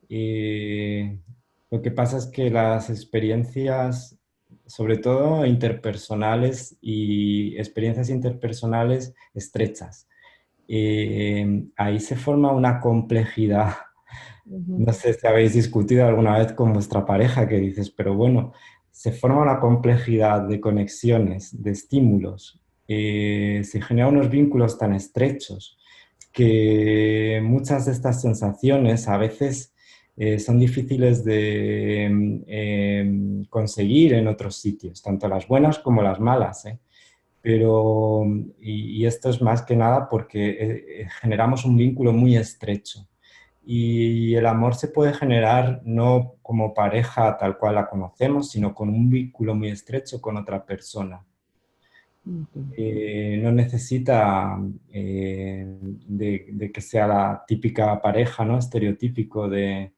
Lo que pasa es que las experiencias, sobre todo interpersonales y experiencias interpersonales estrechas, ahí se forma una complejidad. No sé si habéis discutido alguna vez con vuestra pareja que dices, pero bueno, se forma una complejidad de conexiones, de estímulos, se generan unos vínculos tan estrechos que muchas de estas sensaciones a veces son difíciles de conseguir en otros sitios, tanto las buenas como las malas, ¿eh? Pero, y esto es más que nada porque generamos un vínculo muy estrecho. Y el amor se puede generar no como pareja tal cual la conocemos, sino con un vínculo muy estrecho con otra persona. No necesita de que sea la típica pareja, ¿no? Estereotípico de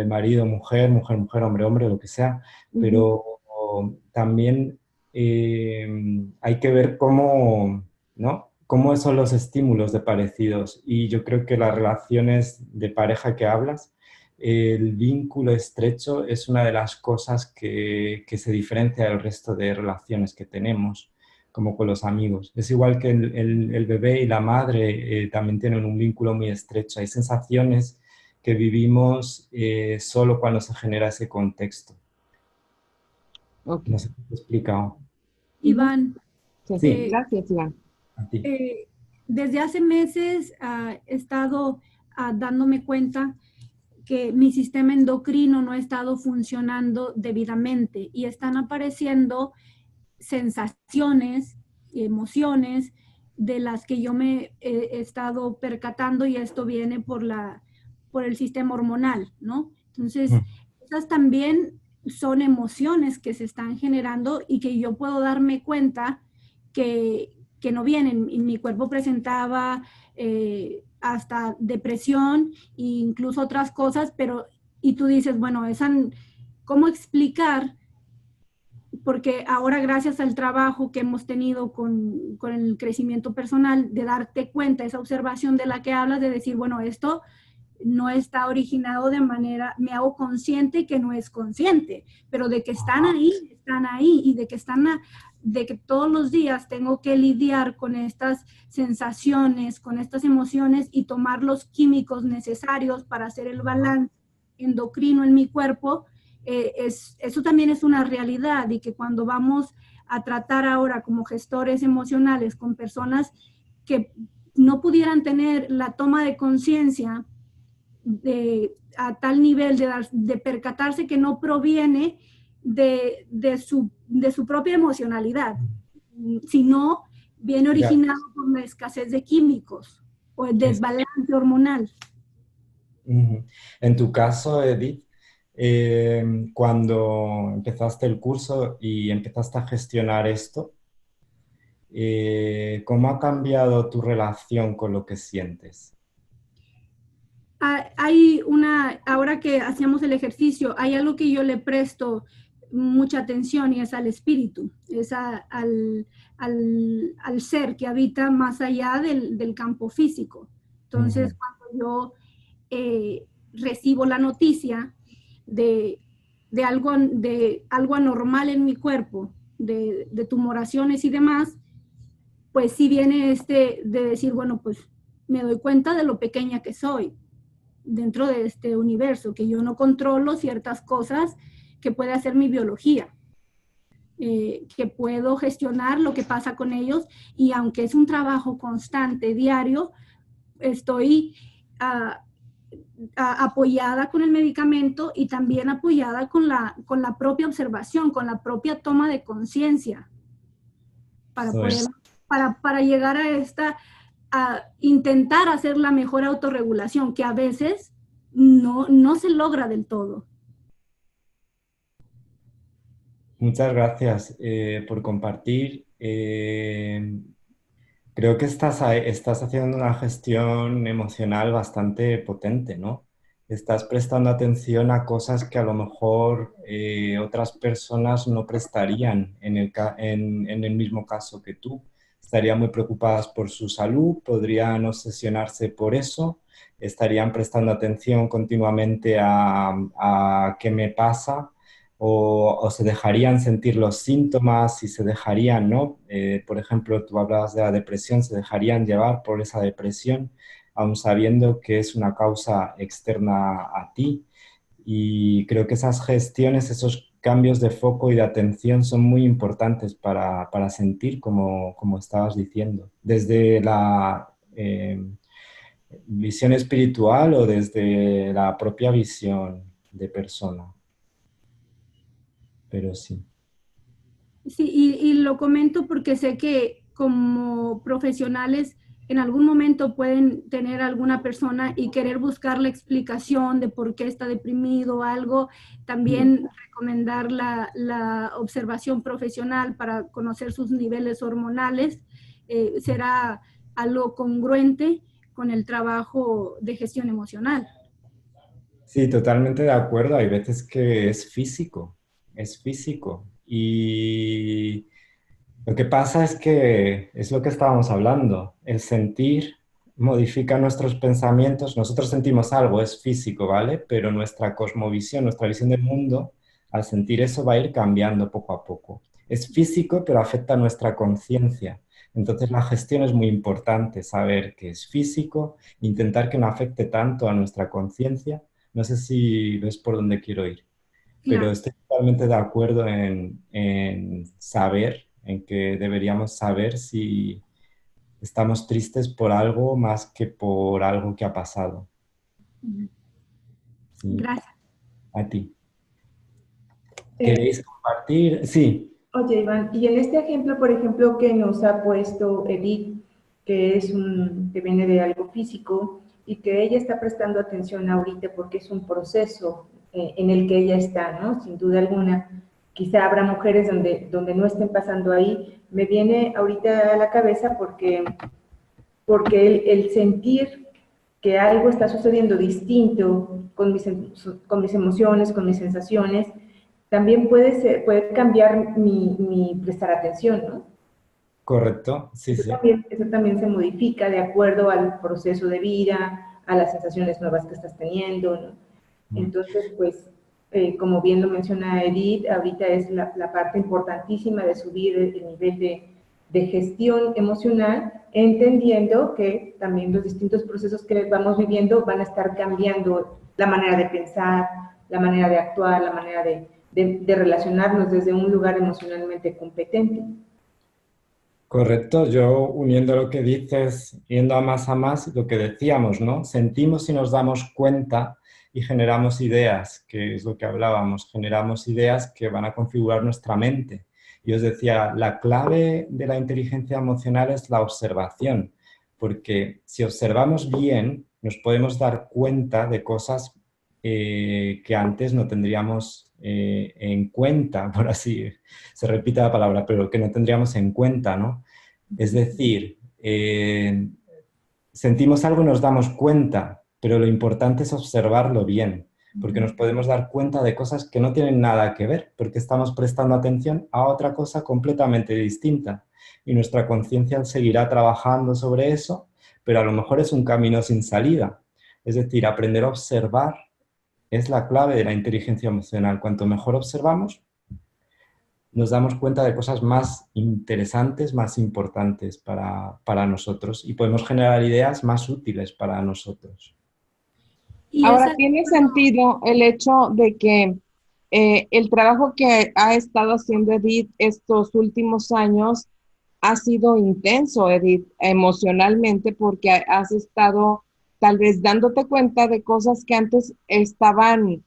marido, mujer, mujer, mujer, hombre, hombre, lo que sea, pero también hay que ver cómo, ¿no? Cómo son los estímulos de parecidos. Y yo creo que las relaciones de pareja que hablas, el vínculo estrecho es una de las cosas que se diferencia del resto de relaciones que tenemos, como con los amigos. Es igual que el bebé y la madre también tienen un vínculo muy estrecho. Hay sensaciones que vivimos solo cuando se genera ese contexto. Okay. No sé si te he explicado. Iván. Sí, gracias, Iván. Desde hace meses he estado dándome cuenta que mi sistema endocrino no ha estado funcionando debidamente y están apareciendo sensaciones y emociones de las que yo me he estado percatando, y esto viene por el sistema hormonal, ¿no? Entonces, esas también son emociones que se están generando y que yo puedo darme cuenta que no vienen. Y mi cuerpo presentaba hasta depresión e incluso otras cosas, pero, y tú dices, bueno, ¿cómo explicar? Porque ahora, gracias al trabajo que hemos tenido con el crecimiento personal, de darte cuenta, esa observación de la que hablas, de decir, bueno, esto no está originado de manera, me hago consciente que no es consciente, pero de que están ahí, y de que todos los días tengo que lidiar con estas sensaciones, con estas emociones y tomar los químicos necesarios para hacer el balance endocrino en mi cuerpo. Eso también es una realidad, y que cuando vamos a tratar ahora como gestores emocionales con personas que no pudieran tener la toma de conciencia a tal nivel de percatarse que no proviene de su propia emocionalidad, sino viene originado por la escasez de químicos o el desbalance hormonal. En tu caso, Edith, cuando empezaste el curso y empezaste a gestionar esto, ¿cómo ha cambiado tu relación con lo que sientes? ahora que hacíamos el ejercicio, hay algo que yo le presto mucha atención y es al espíritu, es al ser que habita más allá del campo físico. Entonces, cuando yo recibo la noticia de algo anormal en mi cuerpo, de tumoraciones y demás, pues sí viene de decir, bueno, pues me doy cuenta de lo pequeña que soy dentro de este universo, que yo no controlo ciertas cosas que puede hacer mi biología, que puedo gestionar lo que pasa con ellos, y aunque es un trabajo constante, diario, estoy apoyada con el medicamento y también apoyada con la propia observación, con la propia toma de conciencia, para llegar a intentar hacer la mejor autorregulación, que a veces no se logra del todo. Muchas gracias por compartir. Creo que estás haciendo una gestión emocional bastante potente, ¿no? Estás prestando atención a cosas que a lo mejor otras personas no prestarían en el mismo caso que tú. Estarían muy preocupadas por su salud, podrían obsesionarse por eso, estarían prestando atención continuamente a qué me pasa, o se dejarían sentir los síntomas y se dejarían, ¿no? Por ejemplo, tú hablabas de la depresión, se dejarían llevar por esa depresión, aun sabiendo que es una causa externa a ti. Y creo que esas gestiones, esos cambios de foco y de atención son muy importantes para sentir, como estabas diciendo, desde la visión espiritual o desde la propia visión de persona. Pero sí. Sí, y lo comento porque sé que como profesionales en algún momento pueden tener alguna persona y querer buscar la explicación de por qué está deprimido o algo. También recomendar la observación profesional para conocer sus niveles hormonales. Será algo congruente con el trabajo de gestión emocional. Sí, totalmente de acuerdo. Hay veces que es físico. Y lo que pasa es que es lo que estábamos hablando. El sentir modifica nuestros pensamientos. Nosotros sentimos algo, es físico, ¿vale? Pero nuestra cosmovisión, nuestra visión del mundo, al sentir eso va a ir cambiando poco a poco. Es físico, pero afecta a nuestra conciencia. Entonces la gestión es muy importante, saber que es físico, intentar que no afecte tanto a nuestra conciencia. No sé si ves por dónde quiero ir. Pero estoy totalmente de acuerdo en saber, en que deberíamos saber si estamos tristes por algo más que por algo que ha pasado. Sí. Gracias. A ti. ¿Queréis compartir? Sí. Oye, Iván, y en este ejemplo, por ejemplo, que nos ha puesto Edith, que viene de algo físico y que ella está prestando atención ahorita porque es un proceso en el que ella está, ¿no? Sin duda alguna. Quizá habrá mujeres donde no estén pasando ahí. Me viene ahorita a la cabeza porque el sentir que algo está sucediendo distinto con mis emociones, con mis sensaciones, también puede cambiar mi prestar atención, ¿no? Correcto, sí, eso también se modifica de acuerdo al proceso de vida, a las sensaciones nuevas que estás teniendo, ¿no? Entonces, pues, como bien lo menciona Edith, ahorita es la parte importantísima de subir el nivel de gestión emocional, entendiendo que también los distintos procesos que vamos viviendo van a estar cambiando la manera de pensar, la manera de actuar, la manera de relacionarnos desde un lugar emocionalmente competente. Correcto, yo uniendo lo que dices, yendo a más, lo que decíamos, ¿no? Sentimos y nos damos cuenta y generamos ideas, que es lo que hablábamos, generamos ideas que van a configurar nuestra mente. Y os decía, la clave de la inteligencia emocional es la observación, porque si observamos bien, nos podemos dar cuenta de cosas que antes no tendríamos en cuenta, por así se repite la palabra, pero que no tendríamos en cuenta, ¿no? Es decir, sentimos algo y nos damos cuenta, pero lo importante es observarlo bien, porque nos podemos dar cuenta de cosas que no tienen nada que ver, porque estamos prestando atención a otra cosa completamente distinta. Y nuestra conciencia seguirá trabajando sobre eso, pero a lo mejor es un camino sin salida. Es decir, aprender a observar es la clave de la inteligencia emocional. Cuanto mejor observamos, nos damos cuenta de cosas más interesantes, más importantes para nosotros y podemos generar ideas más útiles para nosotros. Y Ahora, esa- ¿tiene sentido el hecho de que el trabajo que ha estado haciendo Edith estos últimos años ha sido intenso, Edith, emocionalmente, porque has estado tal vez dándote cuenta de cosas que antes estaban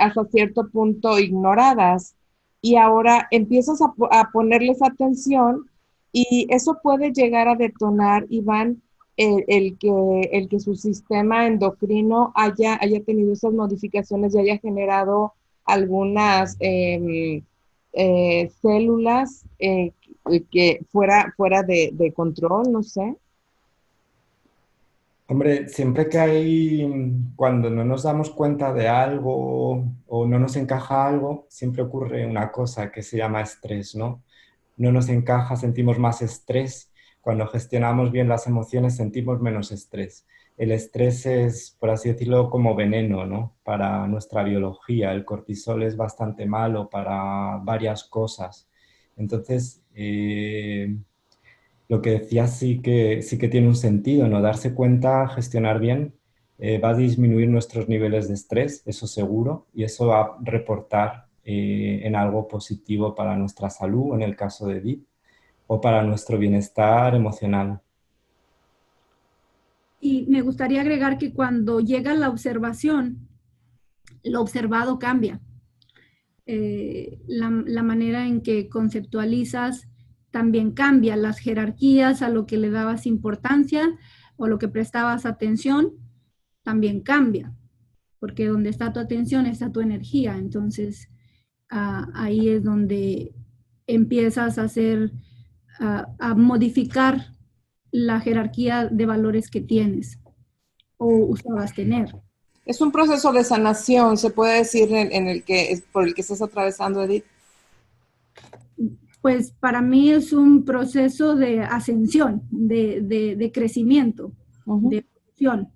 hasta cierto punto ignoradas y ahora empiezas a ponerles atención y eso puede llegar a detonar, Iván, el que su sistema endocrino haya tenido esas modificaciones y haya generado algunas células que fuera de control, no sé. Hombre, siempre que cuando no nos damos cuenta de algo o no nos encaja algo, siempre ocurre una cosa que se llama estrés, ¿no? No nos encaja, sentimos más estrés. Cuando gestionamos bien las emociones, sentimos menos estrés. El estrés es, por así decirlo, como veneno, ¿no? Para nuestra biología. El cortisol es bastante malo para varias cosas. Entonces, lo que decías sí que tiene un sentido, ¿no? Darse cuenta, gestionar bien, va a disminuir nuestros niveles de estrés, eso seguro, y eso va a reportar en algo positivo para nuestra salud, en el caso de Edith, o para nuestro bienestar emocional. Y me gustaría agregar que cuando llega la observación, lo observado cambia. La manera en que conceptualizas también cambia. Las jerarquías a lo que le dabas importancia o lo que prestabas atención también cambia, porque donde está tu atención está tu energía. Entonces, ahí es donde empiezas a hacer, a modificar la jerarquía de valores que tienes o usabas tener. Es un proceso de sanación, se puede decir, por el que estás atravesando, Edith. Pues para mí es un proceso de ascensión, de crecimiento, de evolución.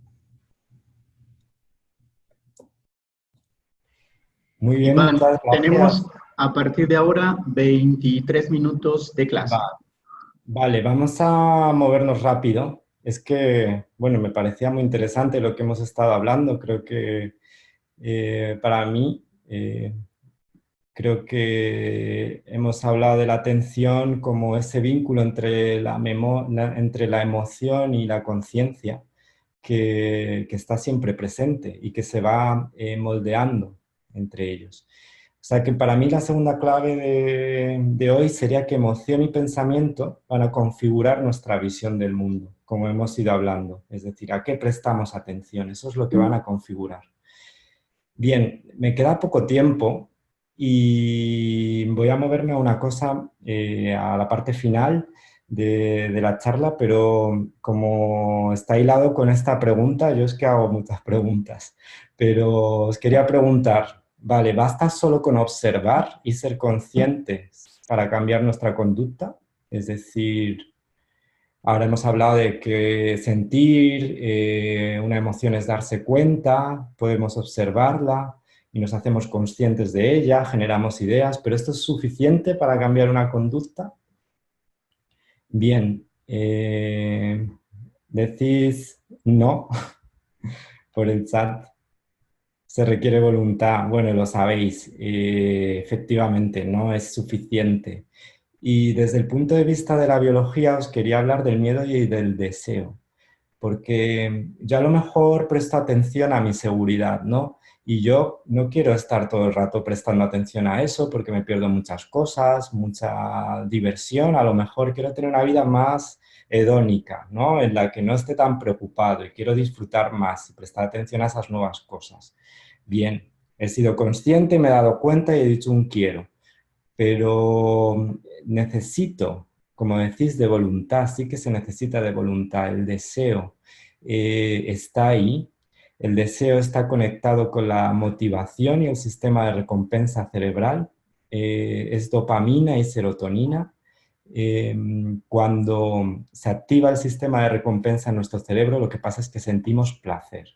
Muy bien, Iván, muchas gracias. tenemos a partir de ahora 23 minutos de clase. Vale, vamos a movernos rápido. Es que, bueno, me parecía muy interesante lo que hemos estado hablando. Creo que para mí, creo que hemos hablado de la atención como ese vínculo entre entre la emoción y la conciencia que está siempre presente y que se va moldeando entre ellos. O sea que para mí la segunda clave de hoy sería que emoción y pensamiento van a configurar nuestra visión del mundo, como hemos ido hablando. Es decir, a qué prestamos atención, eso es lo que van a configurar. Bien, me queda poco tiempo y voy a moverme a una cosa, a la parte final de la charla, pero como está hilado con esta pregunta, yo es que hago muchas preguntas, pero os quería preguntar, vale, ¿basta solo con observar y ser conscientes para cambiar nuestra conducta? Es decir, ahora hemos hablado de que sentir una emoción es darse cuenta, podemos observarla y nos hacemos conscientes de ella, generamos ideas, pero ¿esto es suficiente para cambiar una conducta? Bien, decís no por el chat. Se requiere voluntad. Bueno, lo sabéis, efectivamente, no es suficiente. Y desde el punto de vista de la biología os quería hablar del miedo y del deseo, porque yo a lo mejor presto atención a mi seguridad, ¿no? Y yo no quiero estar todo el rato prestando atención a eso porque me pierdo muchas cosas, mucha diversión, a lo mejor quiero tener una vida más hedónica, ¿no? En la que no esté tan preocupado y quiero disfrutar más y prestar atención a esas nuevas cosas. Bien, he sido consciente, me he dado cuenta y he dicho un quiero, pero necesito, como decís, de voluntad, sí que se necesita de voluntad, el deseo está ahí El deseo está conectado con la motivación y el sistema de recompensa cerebral. Es dopamina y serotonina. Cuando se activa el sistema de recompensa en nuestro cerebro, lo que pasa es que sentimos placer.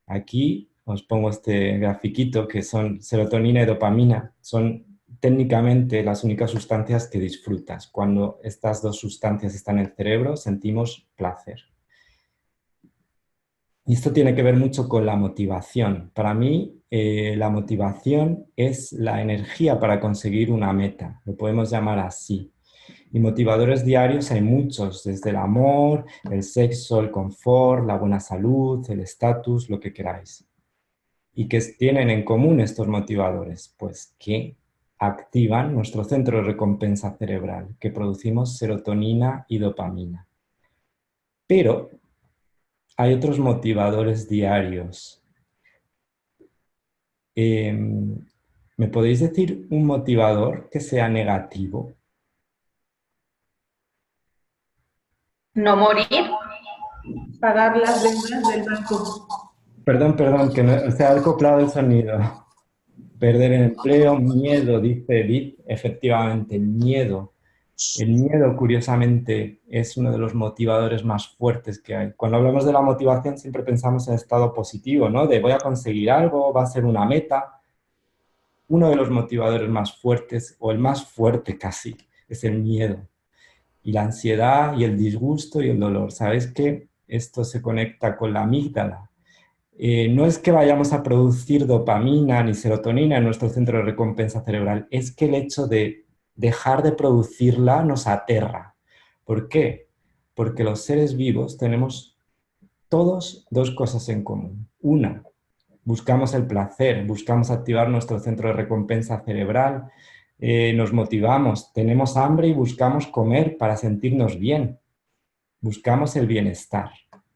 Aquí os pongo este grafiquito que son serotonina y dopamina. Son técnicamente las únicas sustancias que disfrutas. Cuando estas dos sustancias están en el cerebro, sentimos placer. Y esto tiene que ver mucho con la motivación. Para mí, la motivación es la energía para conseguir una meta. Lo podemos llamar así. Y motivadores diarios hay muchos, desde el amor, el sexo, el confort, la buena salud, el estatus, lo que queráis. ¿Y qué tienen en común estos motivadores? Pues que activan nuestro centro de recompensa cerebral, que producimos serotonina y dopamina. Pero hay otros motivadores diarios. ¿Me podéis decir un motivador que sea negativo? No morir. Pagar las deudas del banco. Perdón, que no, se ha acoplado el sonido. Perder el empleo, miedo, dice Edith. Efectivamente, miedo. El miedo, curiosamente, es uno de los motivadores más fuertes que hay. Cuando hablamos de la motivación siempre pensamos en estado positivo, ¿no? De voy a conseguir algo, va a ser una meta. Uno de los motivadores más fuertes, o el más fuerte casi, es el miedo. Y la ansiedad y el disgusto y el dolor. ¿Sabéis que esto se conecta con la amígdala? No es que vayamos a producir dopamina ni serotonina en nuestro centro de recompensa cerebral, es que el hecho de dejar de producirla nos aterra. ¿Por qué? Porque los seres vivos tenemos todos dos cosas en común. Una, buscamos el placer, buscamos activar nuestro centro de recompensa cerebral, nos motivamos, tenemos hambre y buscamos comer para sentirnos bien. Buscamos el bienestar.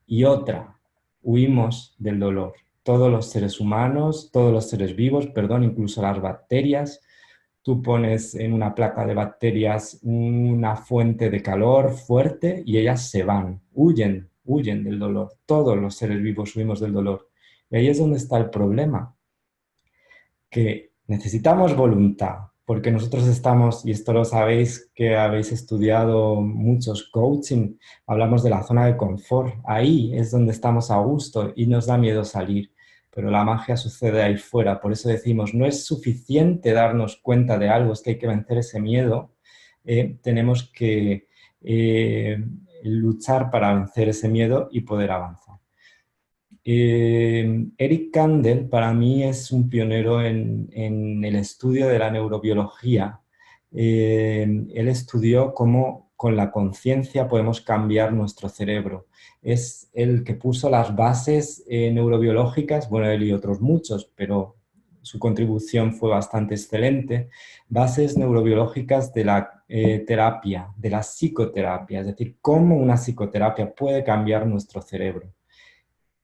Y otra, huimos del dolor. Todos los seres humanos, todos los seres vivos, incluso las bacterias. Tú pones en una placa de bacterias una fuente de calor fuerte y ellas se van, huyen del dolor. Todos los seres vivos huimos del dolor. Y ahí es donde está el problema, que necesitamos voluntad, porque nosotros estamos, y esto lo sabéis que habéis estudiado muchos coaching, hablamos de la zona de confort, ahí es donde estamos a gusto y nos da miedo salir, pero la magia sucede ahí fuera, por eso decimos, no es suficiente darnos cuenta de algo, es que hay que vencer ese miedo, tenemos que luchar para vencer ese miedo y poder avanzar. Eric Kandel para mí es un pionero en el estudio de la neurobiología. Él estudió cómo con la conciencia podemos cambiar nuestro cerebro. Es el que puso las bases neurobiológicas, bueno, él y otros muchos, pero su contribución fue bastante excelente, bases neurobiológicas de la terapia, de la psicoterapia, es decir, cómo una psicoterapia puede cambiar nuestro cerebro.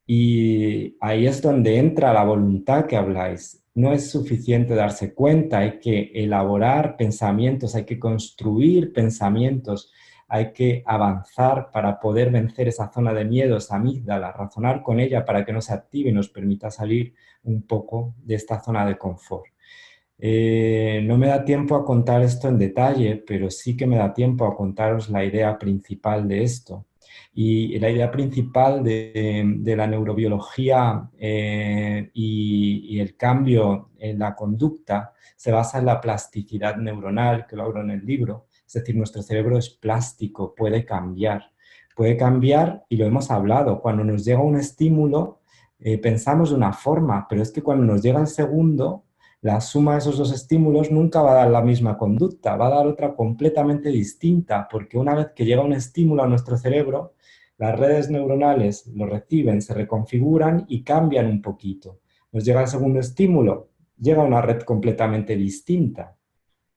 Y ahí es donde entra la voluntad que habláis. No es suficiente darse cuenta, hay que elaborar pensamientos, hay que construir pensamientos, hay que avanzar para poder vencer esa zona de miedo, esa amígdala, razonar con ella para que no se active y nos permita salir un poco de esta zona de confort. No me da tiempo a contar esto en detalle, pero sí que me da tiempo a contaros la idea principal de esto. Y la idea principal de la neurobiología y el cambio en la conducta se basa en la plasticidad neuronal, que lo hablo en el libro. Es decir, nuestro cerebro es plástico, puede cambiar y lo hemos hablado. Cuando nos llega un estímulo, pensamos de una forma, pero es que cuando nos llega el segundo, la suma de esos dos estímulos nunca va a dar la misma conducta, va a dar otra completamente distinta, porque una vez que llega un estímulo a nuestro cerebro, las redes neuronales lo reciben, se reconfiguran y cambian un poquito. Nos llega el segundo estímulo, llega una red completamente distinta.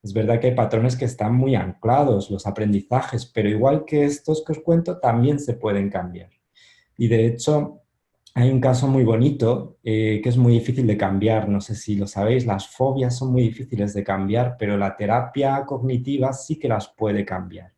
Es verdad que hay patrones que están muy anclados, los aprendizajes, pero igual que estos que os cuento, también se pueden cambiar. Y de hecho, hay un caso muy bonito que es muy difícil de cambiar, no sé si lo sabéis, las fobias son muy difíciles de cambiar, pero la terapia cognitiva sí que las puede cambiar.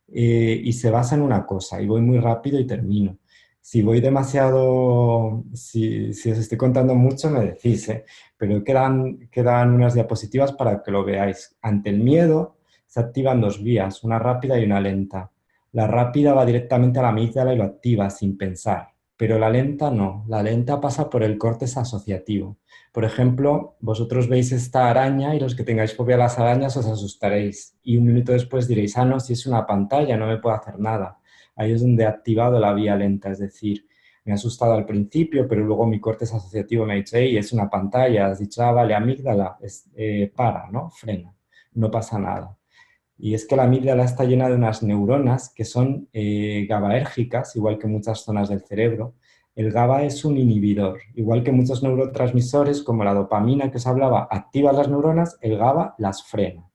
Y se basa en una cosa, y voy muy rápido y termino. Si voy demasiado, si os estoy contando mucho, me decís, ¿eh? Pero quedan unas diapositivas para que lo veáis. Ante el miedo se activan dos vías, una rápida y una lenta. La rápida va directamente a la amígdala y lo activa sin pensar, pero la lenta no. La lenta pasa por el córtex asociativo. Por ejemplo, vosotros veis esta araña y los que tengáis fobia a las arañas os asustaréis. Y un minuto después diréis, ah, no, si es una pantalla, no me puedo hacer nada. Ahí es donde he activado la vía lenta, es decir, me ha asustado al principio, pero luego mi córtex asociativo me ha dicho, hey, es una pantalla, has dicho, ah, vale, amígdala, para, ¿no? Frena, no pasa nada. Y es que la amígdala está llena de unas neuronas que son GABAérgicas, igual que muchas zonas del cerebro. El GABA es un inhibidor, igual que muchos neurotransmisores, como la dopamina que os hablaba, activa las neuronas, el GABA las frena.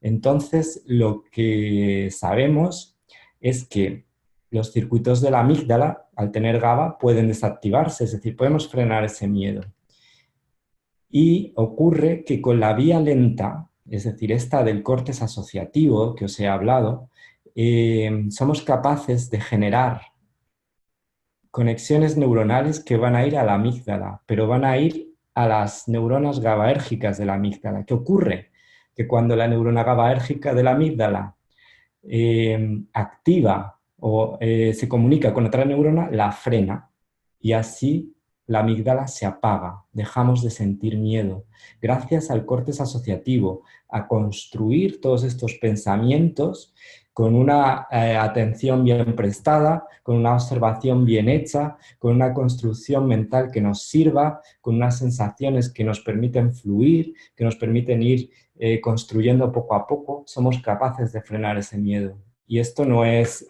Entonces, lo que sabemos es que los circuitos de la amígdala, al tener GABA, pueden desactivarse, es decir, podemos frenar ese miedo. Y ocurre que con la vía lenta, es decir, esta del córtex asociativo que os he hablado, somos capaces de generar conexiones neuronales que van a ir a la amígdala, pero van a ir a las neuronas GABAérgicas de la amígdala. ¿Qué ocurre? Que cuando la neurona GABAérgica de la amígdala activa o se comunica con otra neurona, la frena y así la amígdala se apaga, dejamos de sentir miedo, gracias al córtex asociativo, a construir todos estos pensamientos con una atención bien prestada, con una observación bien hecha, con una construcción mental que nos sirva, con unas sensaciones que nos permiten fluir, que nos permiten ir construyendo poco a poco, somos capaces de frenar ese miedo. Y esto no es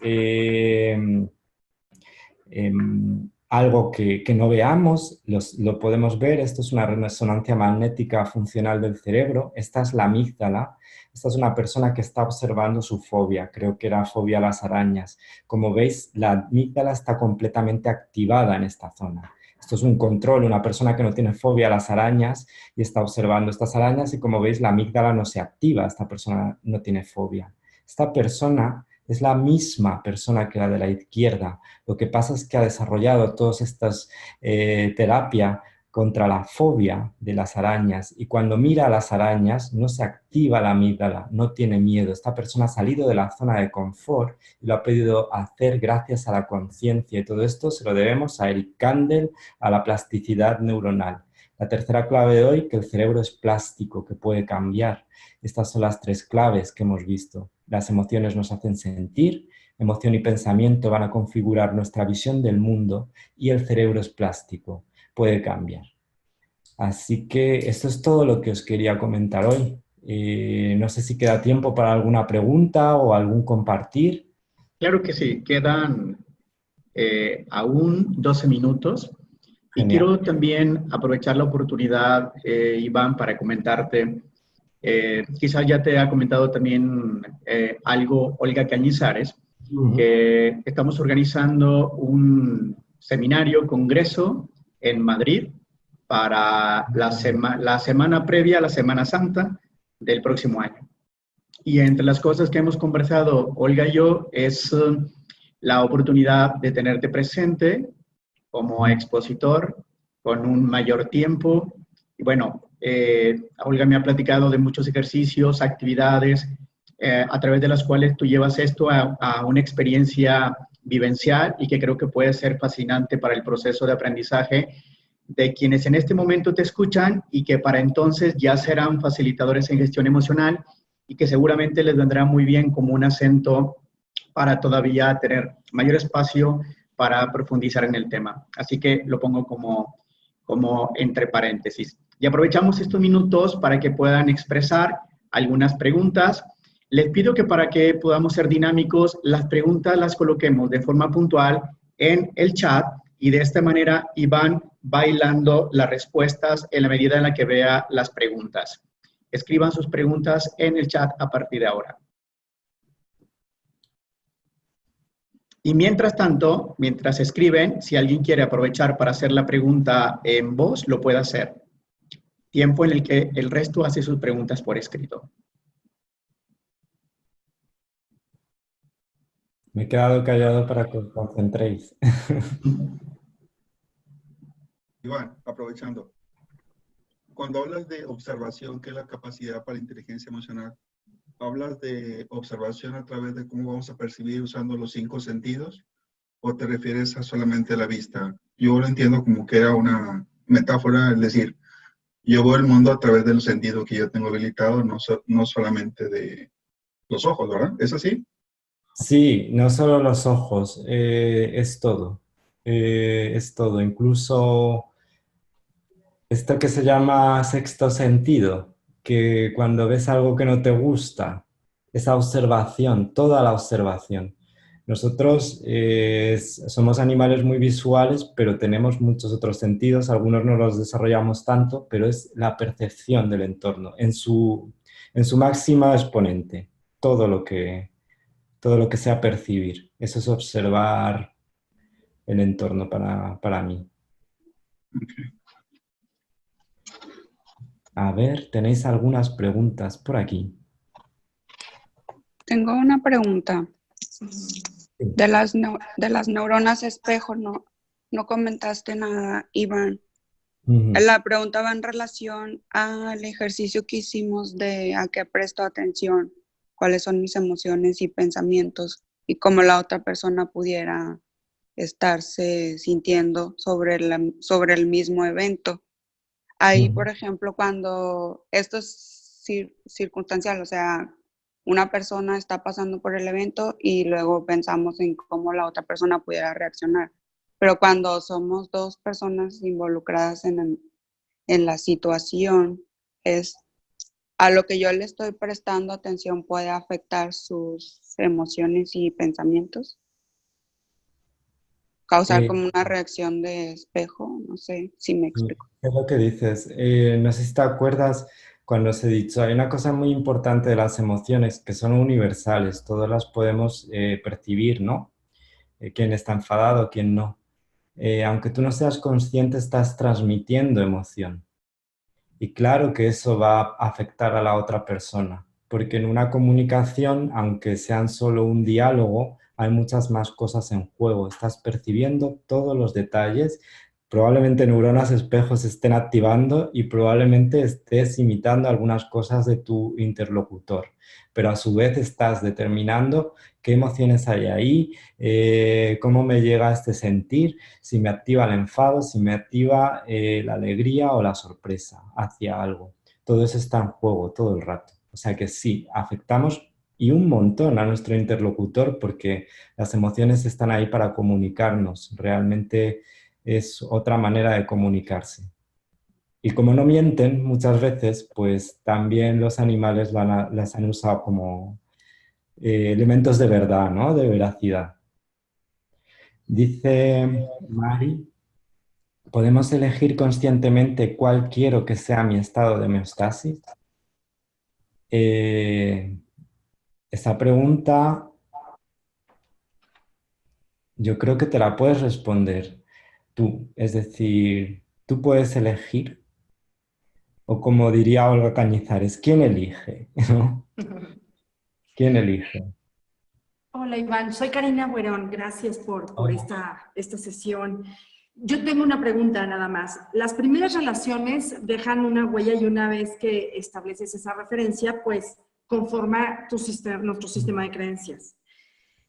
algo que no veamos, lo podemos ver. Esto es una resonancia magnética funcional del cerebro. Esta es la amígdala. Esta es una persona que está observando su fobia, creo que era fobia a las arañas. Como veis, la amígdala está completamente activada en esta zona. Esto es un control, una persona que no tiene fobia a las arañas y está observando estas arañas y como veis la amígdala no se activa, esta persona no tiene fobia. Esta persona es la misma persona que la de la izquierda. Lo que pasa es que ha desarrollado todas estas terapias contra la fobia de las arañas y cuando mira a las arañas no se activa la amígdala, no tiene miedo. Esta persona ha salido de la zona de confort y lo ha podido hacer gracias a la conciencia y todo esto se lo debemos a Eric Kandel, a la plasticidad neuronal. La tercera clave de hoy, que el cerebro es plástico, que puede cambiar. Estas son las tres claves que hemos visto. Las emociones nos hacen sentir, emoción y pensamiento van a configurar nuestra visión del mundo y el cerebro es plástico, puede cambiar. Así que esto es todo lo que os quería comentar hoy. No sé si queda tiempo para alguna pregunta o algún compartir. Claro que sí, quedan aún 12 minutos. Genial. Y quiero también aprovechar la oportunidad, Iván, para comentarte. Quizás ya te ha comentado también algo Olga Cañizares, que estamos organizando un seminario, congreso en Madrid para la semana previa a la Semana Santa del próximo año. Y entre las cosas que hemos conversado Olga y yo es la oportunidad de tenerte presente como expositor con un mayor tiempo. Y bueno, Olga me ha platicado de muchos ejercicios, actividades, a través de las cuales tú llevas esto a una experiencia vivencial y que creo que puede ser fascinante para el proceso de aprendizaje de quienes en este momento te escuchan y que para entonces ya serán facilitadores en gestión emocional y que seguramente les vendrá muy bien como un acento para todavía tener mayor espacio para profundizar en el tema. Así que lo pongo como entre paréntesis. Y aprovechamos estos minutos para que puedan expresar algunas preguntas. Les pido que para que podamos ser dinámicos, las preguntas las coloquemos de forma puntual en el chat y de esta manera Iván va hilando las respuestas en la medida en la que vea las preguntas. Escriban sus preguntas en el chat a partir de ahora. Y mientras tanto, mientras escriben, si alguien quiere aprovechar para hacer la pregunta en voz, lo puede hacer. Tiempo en el que el resto hace sus preguntas por escrito. Me he quedado callado para que os concentréis. Iván, aprovechando. Cuando hablas de observación, que es la capacidad para inteligencia emocional, ¿hablas de observación a través de cómo vamos a percibir usando los 5 sentidos? ¿O te refieres a solamente la vista? Yo lo entiendo como que era una metáfora, es decir, yo veo el mundo a través de los sentidos que yo tengo habilitados, no solamente de los ojos, ¿verdad? ¿Es así? Sí, no solo los ojos, es todo. Es todo, incluso esto que se llama sexto sentido, que cuando ves algo que no te gusta, esa observación, toda la observación. Nosotros somos animales muy visuales, pero tenemos muchos otros sentidos, algunos no los desarrollamos tanto, pero es la percepción del entorno en su máxima exponente, todo lo que sea percibir. Eso es observar el entorno para mí. A ver, tenéis algunas preguntas por aquí. Tengo una pregunta. De las neuronas espejo, no comentaste nada, Iván. La pregunta va en relación al ejercicio que hicimos de a qué presto atención, cuáles son mis emociones y pensamientos y cómo la otra persona pudiera estarse sintiendo sobre el mismo evento. Ahí, por ejemplo, cuando esto es circunstancial, o sea, una persona está pasando por el evento y luego pensamos en cómo la otra persona pudiera reaccionar. Pero cuando somos dos personas involucradas en la situación, es a lo que yo le estoy prestando atención puede afectar sus emociones y pensamientos. Causar como una reacción de espejo, no sé si me explico. Es lo que dices. No sé si te acuerdas cuando os he dicho, hay una cosa muy importante de las emociones que son universales, todas las podemos percibir, ¿no? Quién está enfadado, quién no. Aunque tú no seas consciente, estás transmitiendo emoción. Y claro que eso va a afectar a la otra persona, porque en una comunicación, aunque sean solo un diálogo, hay muchas más cosas en juego. Estás percibiendo todos los detalles, probablemente neuronas espejos estén activando y probablemente estés imitando algunas cosas de tu interlocutor, pero a su vez estás determinando qué emociones hay ahí, cómo me llega este sentir, si me activa el enfado, si me activa la alegría o la sorpresa hacia algo. Todo eso está en juego todo el rato. O sea que sí, afectamos y un montón a nuestro interlocutor porque las emociones están ahí para comunicarnos. Realmente es otra manera de comunicarse. Y como no mienten muchas veces, pues también los animales las han usado como elementos de verdad, ¿no? De veracidad. Dice Mari, ¿podemos elegir conscientemente cuál quiero que sea mi estado de homeostasis? Esa pregunta yo creo que te la puedes responder tú. Es decir, tú puedes elegir, o como diría Olga Cañizares, ¿quién elige? ¿No? ¿Quién elige? Hola Iván, soy Karina Buerón, gracias por esta sesión. Yo tengo una pregunta nada más. Las primeras relaciones dejan una huella y una vez que estableces esa referencia, pues conforma nuestro sistema de creencias.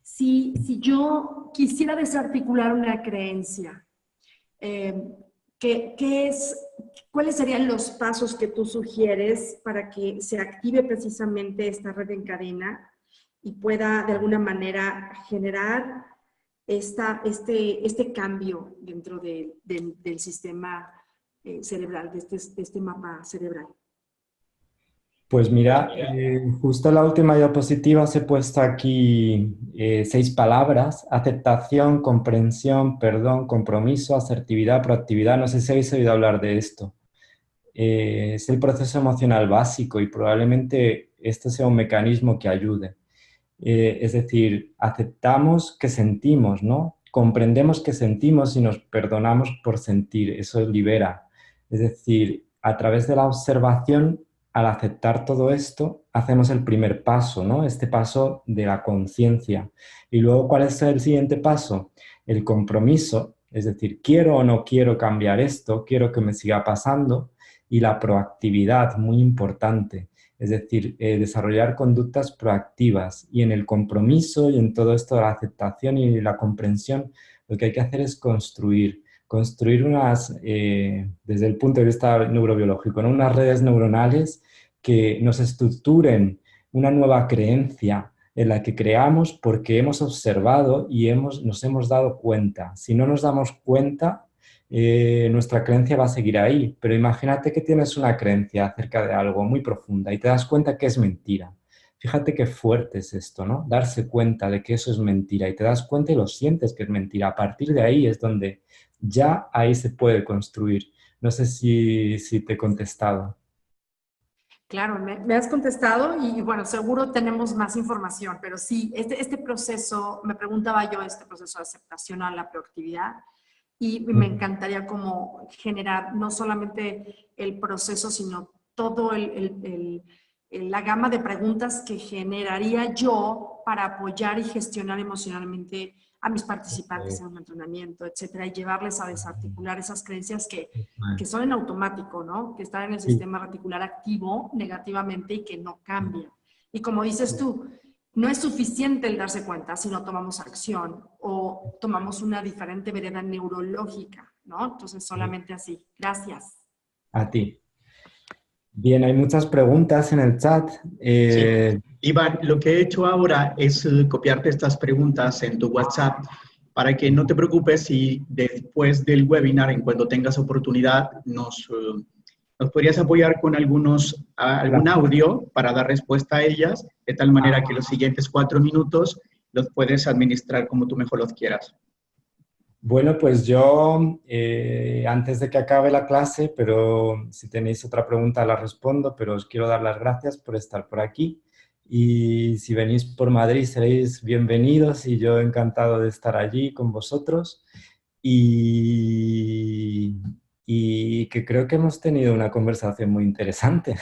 Si yo quisiera desarticular una creencia, ¿cuáles serían los pasos que tú sugieres para que se active precisamente esta red en cadena y pueda de alguna manera generar este cambio dentro del sistema cerebral, de este mapa cerebral? Pues mira, justo en la última diapositiva os he puesto aquí 6 palabras: aceptación, comprensión, perdón, compromiso, asertividad, proactividad. No sé si habéis oído hablar de esto. Es el proceso emocional básico y probablemente este sea un mecanismo que ayude. Es decir, aceptamos que sentimos, ¿no? Comprendemos que sentimos y nos perdonamos por sentir. Eso libera. Es decir, a través de la observación al aceptar todo esto, hacemos el primer paso, ¿no? Este paso de la conciencia. Y luego, ¿cuál es el siguiente paso? El compromiso, es decir, quiero o no quiero cambiar esto, quiero que me siga pasando, y la proactividad, muy importante, es decir, desarrollar conductas proactivas. Y en el compromiso y en todo esto de la aceptación y la comprensión, lo que hay que hacer es construir unas, desde el punto de vista neurobiológico, ¿no? Unas redes neuronales que nos estructuren una nueva creencia en la que creamos porque hemos observado y nos hemos dado cuenta. Si no nos damos cuenta, nuestra creencia va a seguir ahí. Pero imagínate que tienes una creencia acerca de algo muy profunda y te das cuenta que es mentira. Fíjate qué fuerte es esto, ¿no? Darse cuenta de que eso es mentira y te das cuenta y lo sientes que es mentira. A partir de ahí es donde ya ahí se puede construir. No sé si te he contestado. Claro, me has contestado y bueno, seguro tenemos más información, pero sí, este proceso, me preguntaba yo, este proceso de aceptación a la proactividad, y me encantaría como generar no solamente el proceso, sino todo la gama de preguntas que generaría yo para apoyar y gestionar emocionalmente a mis participantes en un entrenamiento, etcétera, y llevarles a desarticular esas creencias que son en automático, ¿no? Que están en el sistema reticular activo negativamente y que no cambian. Y como dices tú, no es suficiente el darse cuenta si no tomamos acción o tomamos una diferente vereda neurológica, ¿no? Entonces, solamente así. Gracias. A ti. Bien, hay muchas preguntas en el chat. Sí. Iván, lo que he hecho ahora es copiarte estas preguntas en tu WhatsApp para que no te preocupes si después del webinar, en cuando tengas oportunidad, nos podrías apoyar con algún audio para dar respuesta a ellas, de tal manera que los siguientes 4 minutos los puedes administrar como tú mejor los quieras. Bueno, pues yo, antes de que acabe la clase, pero si tenéis otra pregunta la respondo, pero os quiero dar las gracias por estar por aquí. Y si venís por Madrid seréis bienvenidos y yo encantado de estar allí con vosotros. Y que creo que hemos tenido una conversación muy interesante.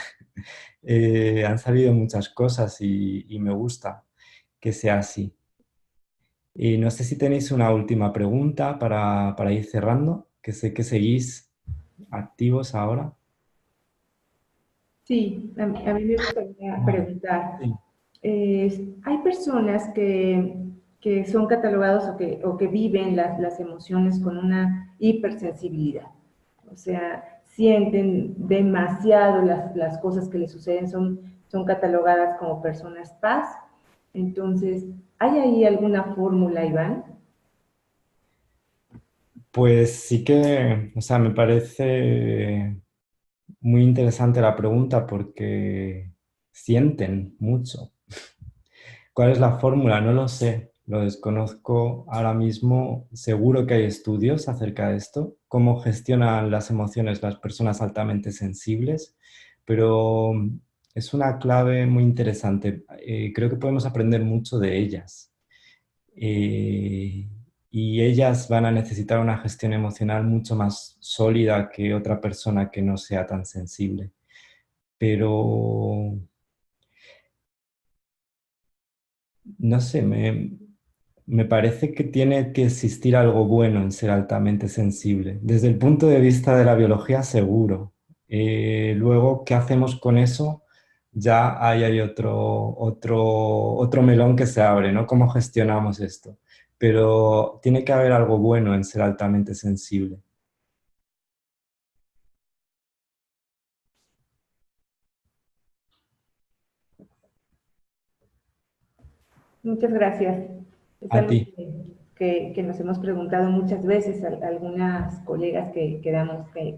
Han salido muchas cosas y me gusta que sea así. Y no sé si tenéis una última pregunta para ir cerrando, que sé que seguís activos ahora. Sí, a mí me gustaría preguntar. Sí. Hay personas que son catalogados o que viven las emociones con una hipersensibilidad. O sea, sienten demasiado las cosas que les suceden, son catalogadas como personas paz. Entonces, ¿hay ahí alguna fórmula, Iván? Pues sí que, o sea, me parece muy interesante la pregunta porque sienten mucho. ¿Cuál es la fórmula? No lo sé, lo desconozco ahora mismo. Seguro que hay estudios acerca de esto, cómo gestionan las emociones las personas altamente sensibles, pero es una clave muy interesante. Creo que podemos aprender mucho de ellas. Y ellas van a necesitar una gestión emocional mucho más sólida que otra persona que no sea tan sensible. Pero no sé, me parece que tiene que existir algo bueno en ser altamente sensible. Desde el punto de vista de la biología, seguro. Luego, ¿qué hacemos con eso? Ya hay otro melón que se abre, ¿no? ¿Cómo gestionamos esto? Pero tiene que haber algo bueno en ser altamente sensible. Muchas gracias. Es a algo ti. Que nos hemos preguntado muchas veces a algunas colegas que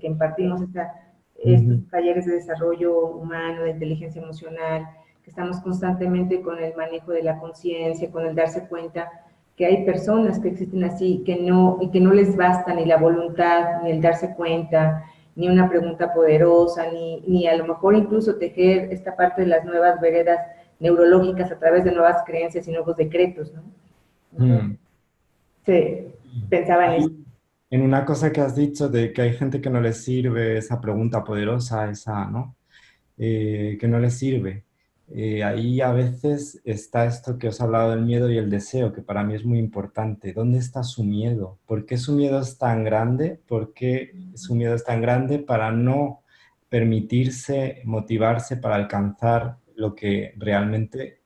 impartimos estos talleres de desarrollo humano, de inteligencia emocional, que estamos constantemente con el manejo de la conciencia, con el darse cuenta que hay personas que existen así y que no les basta ni la voluntad, ni el darse cuenta, ni una pregunta poderosa, ni a lo mejor incluso tejer esta parte de las nuevas veredas neurológicas a través de nuevas creencias y nuevos decretos, ¿no? Sí, pensaba en eso. En una cosa que has dicho de que hay gente que no le sirve esa pregunta poderosa, ¿no? que no les sirve. Ahí a veces está esto que os he hablado del miedo y el deseo, que para mí es muy importante. ¿Dónde está su miedo? ¿Por qué su miedo es tan grande? ¿Por qué su miedo es tan grande para no permitirse, motivarse para alcanzar lo que realmente,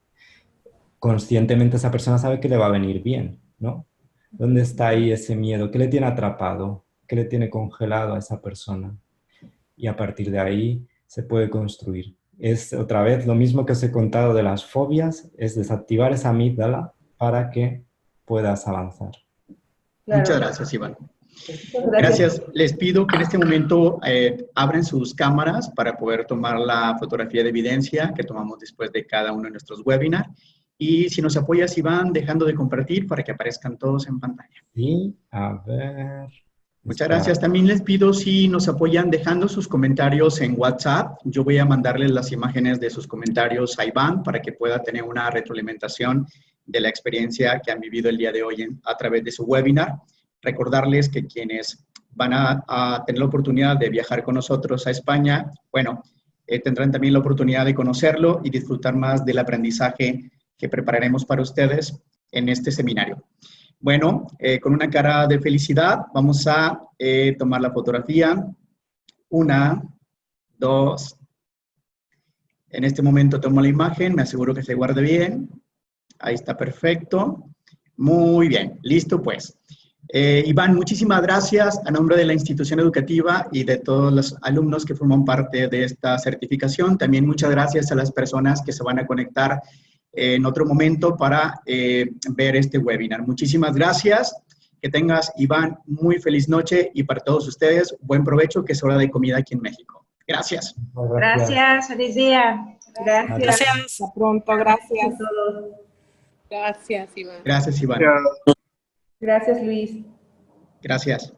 conscientemente esa persona sabe que le va a venir bien, ¿no? ¿Dónde está ahí ese miedo? ¿Qué le tiene atrapado? ¿Qué le tiene congelado a esa persona? Y a partir de ahí se puede construir. Es otra vez lo mismo que os he contado de las fobias, es desactivar esa amígdala para que puedas avanzar. Claro. Muchas gracias, Iván. Gracias. Les pido que en este momento abran sus cámaras para poder tomar la fotografía de evidencia que tomamos después de cada uno de nuestros webinars. Y si nos apoyas, Iván, dejando de compartir para que aparezcan todos en pantalla. Sí, a ver. Muchas gracias. También les pido si nos apoyan dejando sus comentarios en WhatsApp. Yo voy a mandarles las imágenes de sus comentarios a Iván para que pueda tener una retroalimentación de la experiencia que han vivido el día de hoy a través de su webinar. Recordarles que quienes van a tener la oportunidad de viajar con nosotros a España, bueno, tendrán también la oportunidad de conocerlo y disfrutar más del aprendizaje que prepararemos para ustedes en este seminario. Bueno, con una cara de felicidad, vamos a tomar la fotografía. 1, 2. En este momento tomo la imagen, me aseguro que se guarde bien. Ahí está, perfecto. Muy bien, listo pues. Iván, muchísimas gracias a nombre de la institución educativa y de todos los alumnos que forman parte de esta certificación. También muchas gracias a las personas que se van a conectar en otro momento para ver este webinar. Muchísimas gracias. Que tengas, Iván, muy feliz noche y para todos ustedes, buen provecho, que es hora de comida aquí en México. Gracias. Gracias, feliz día. Gracias. Gracias. Hasta pronto, gracias. Gracias, Iván. Gracias, Iván. Gracias, Luis. Gracias.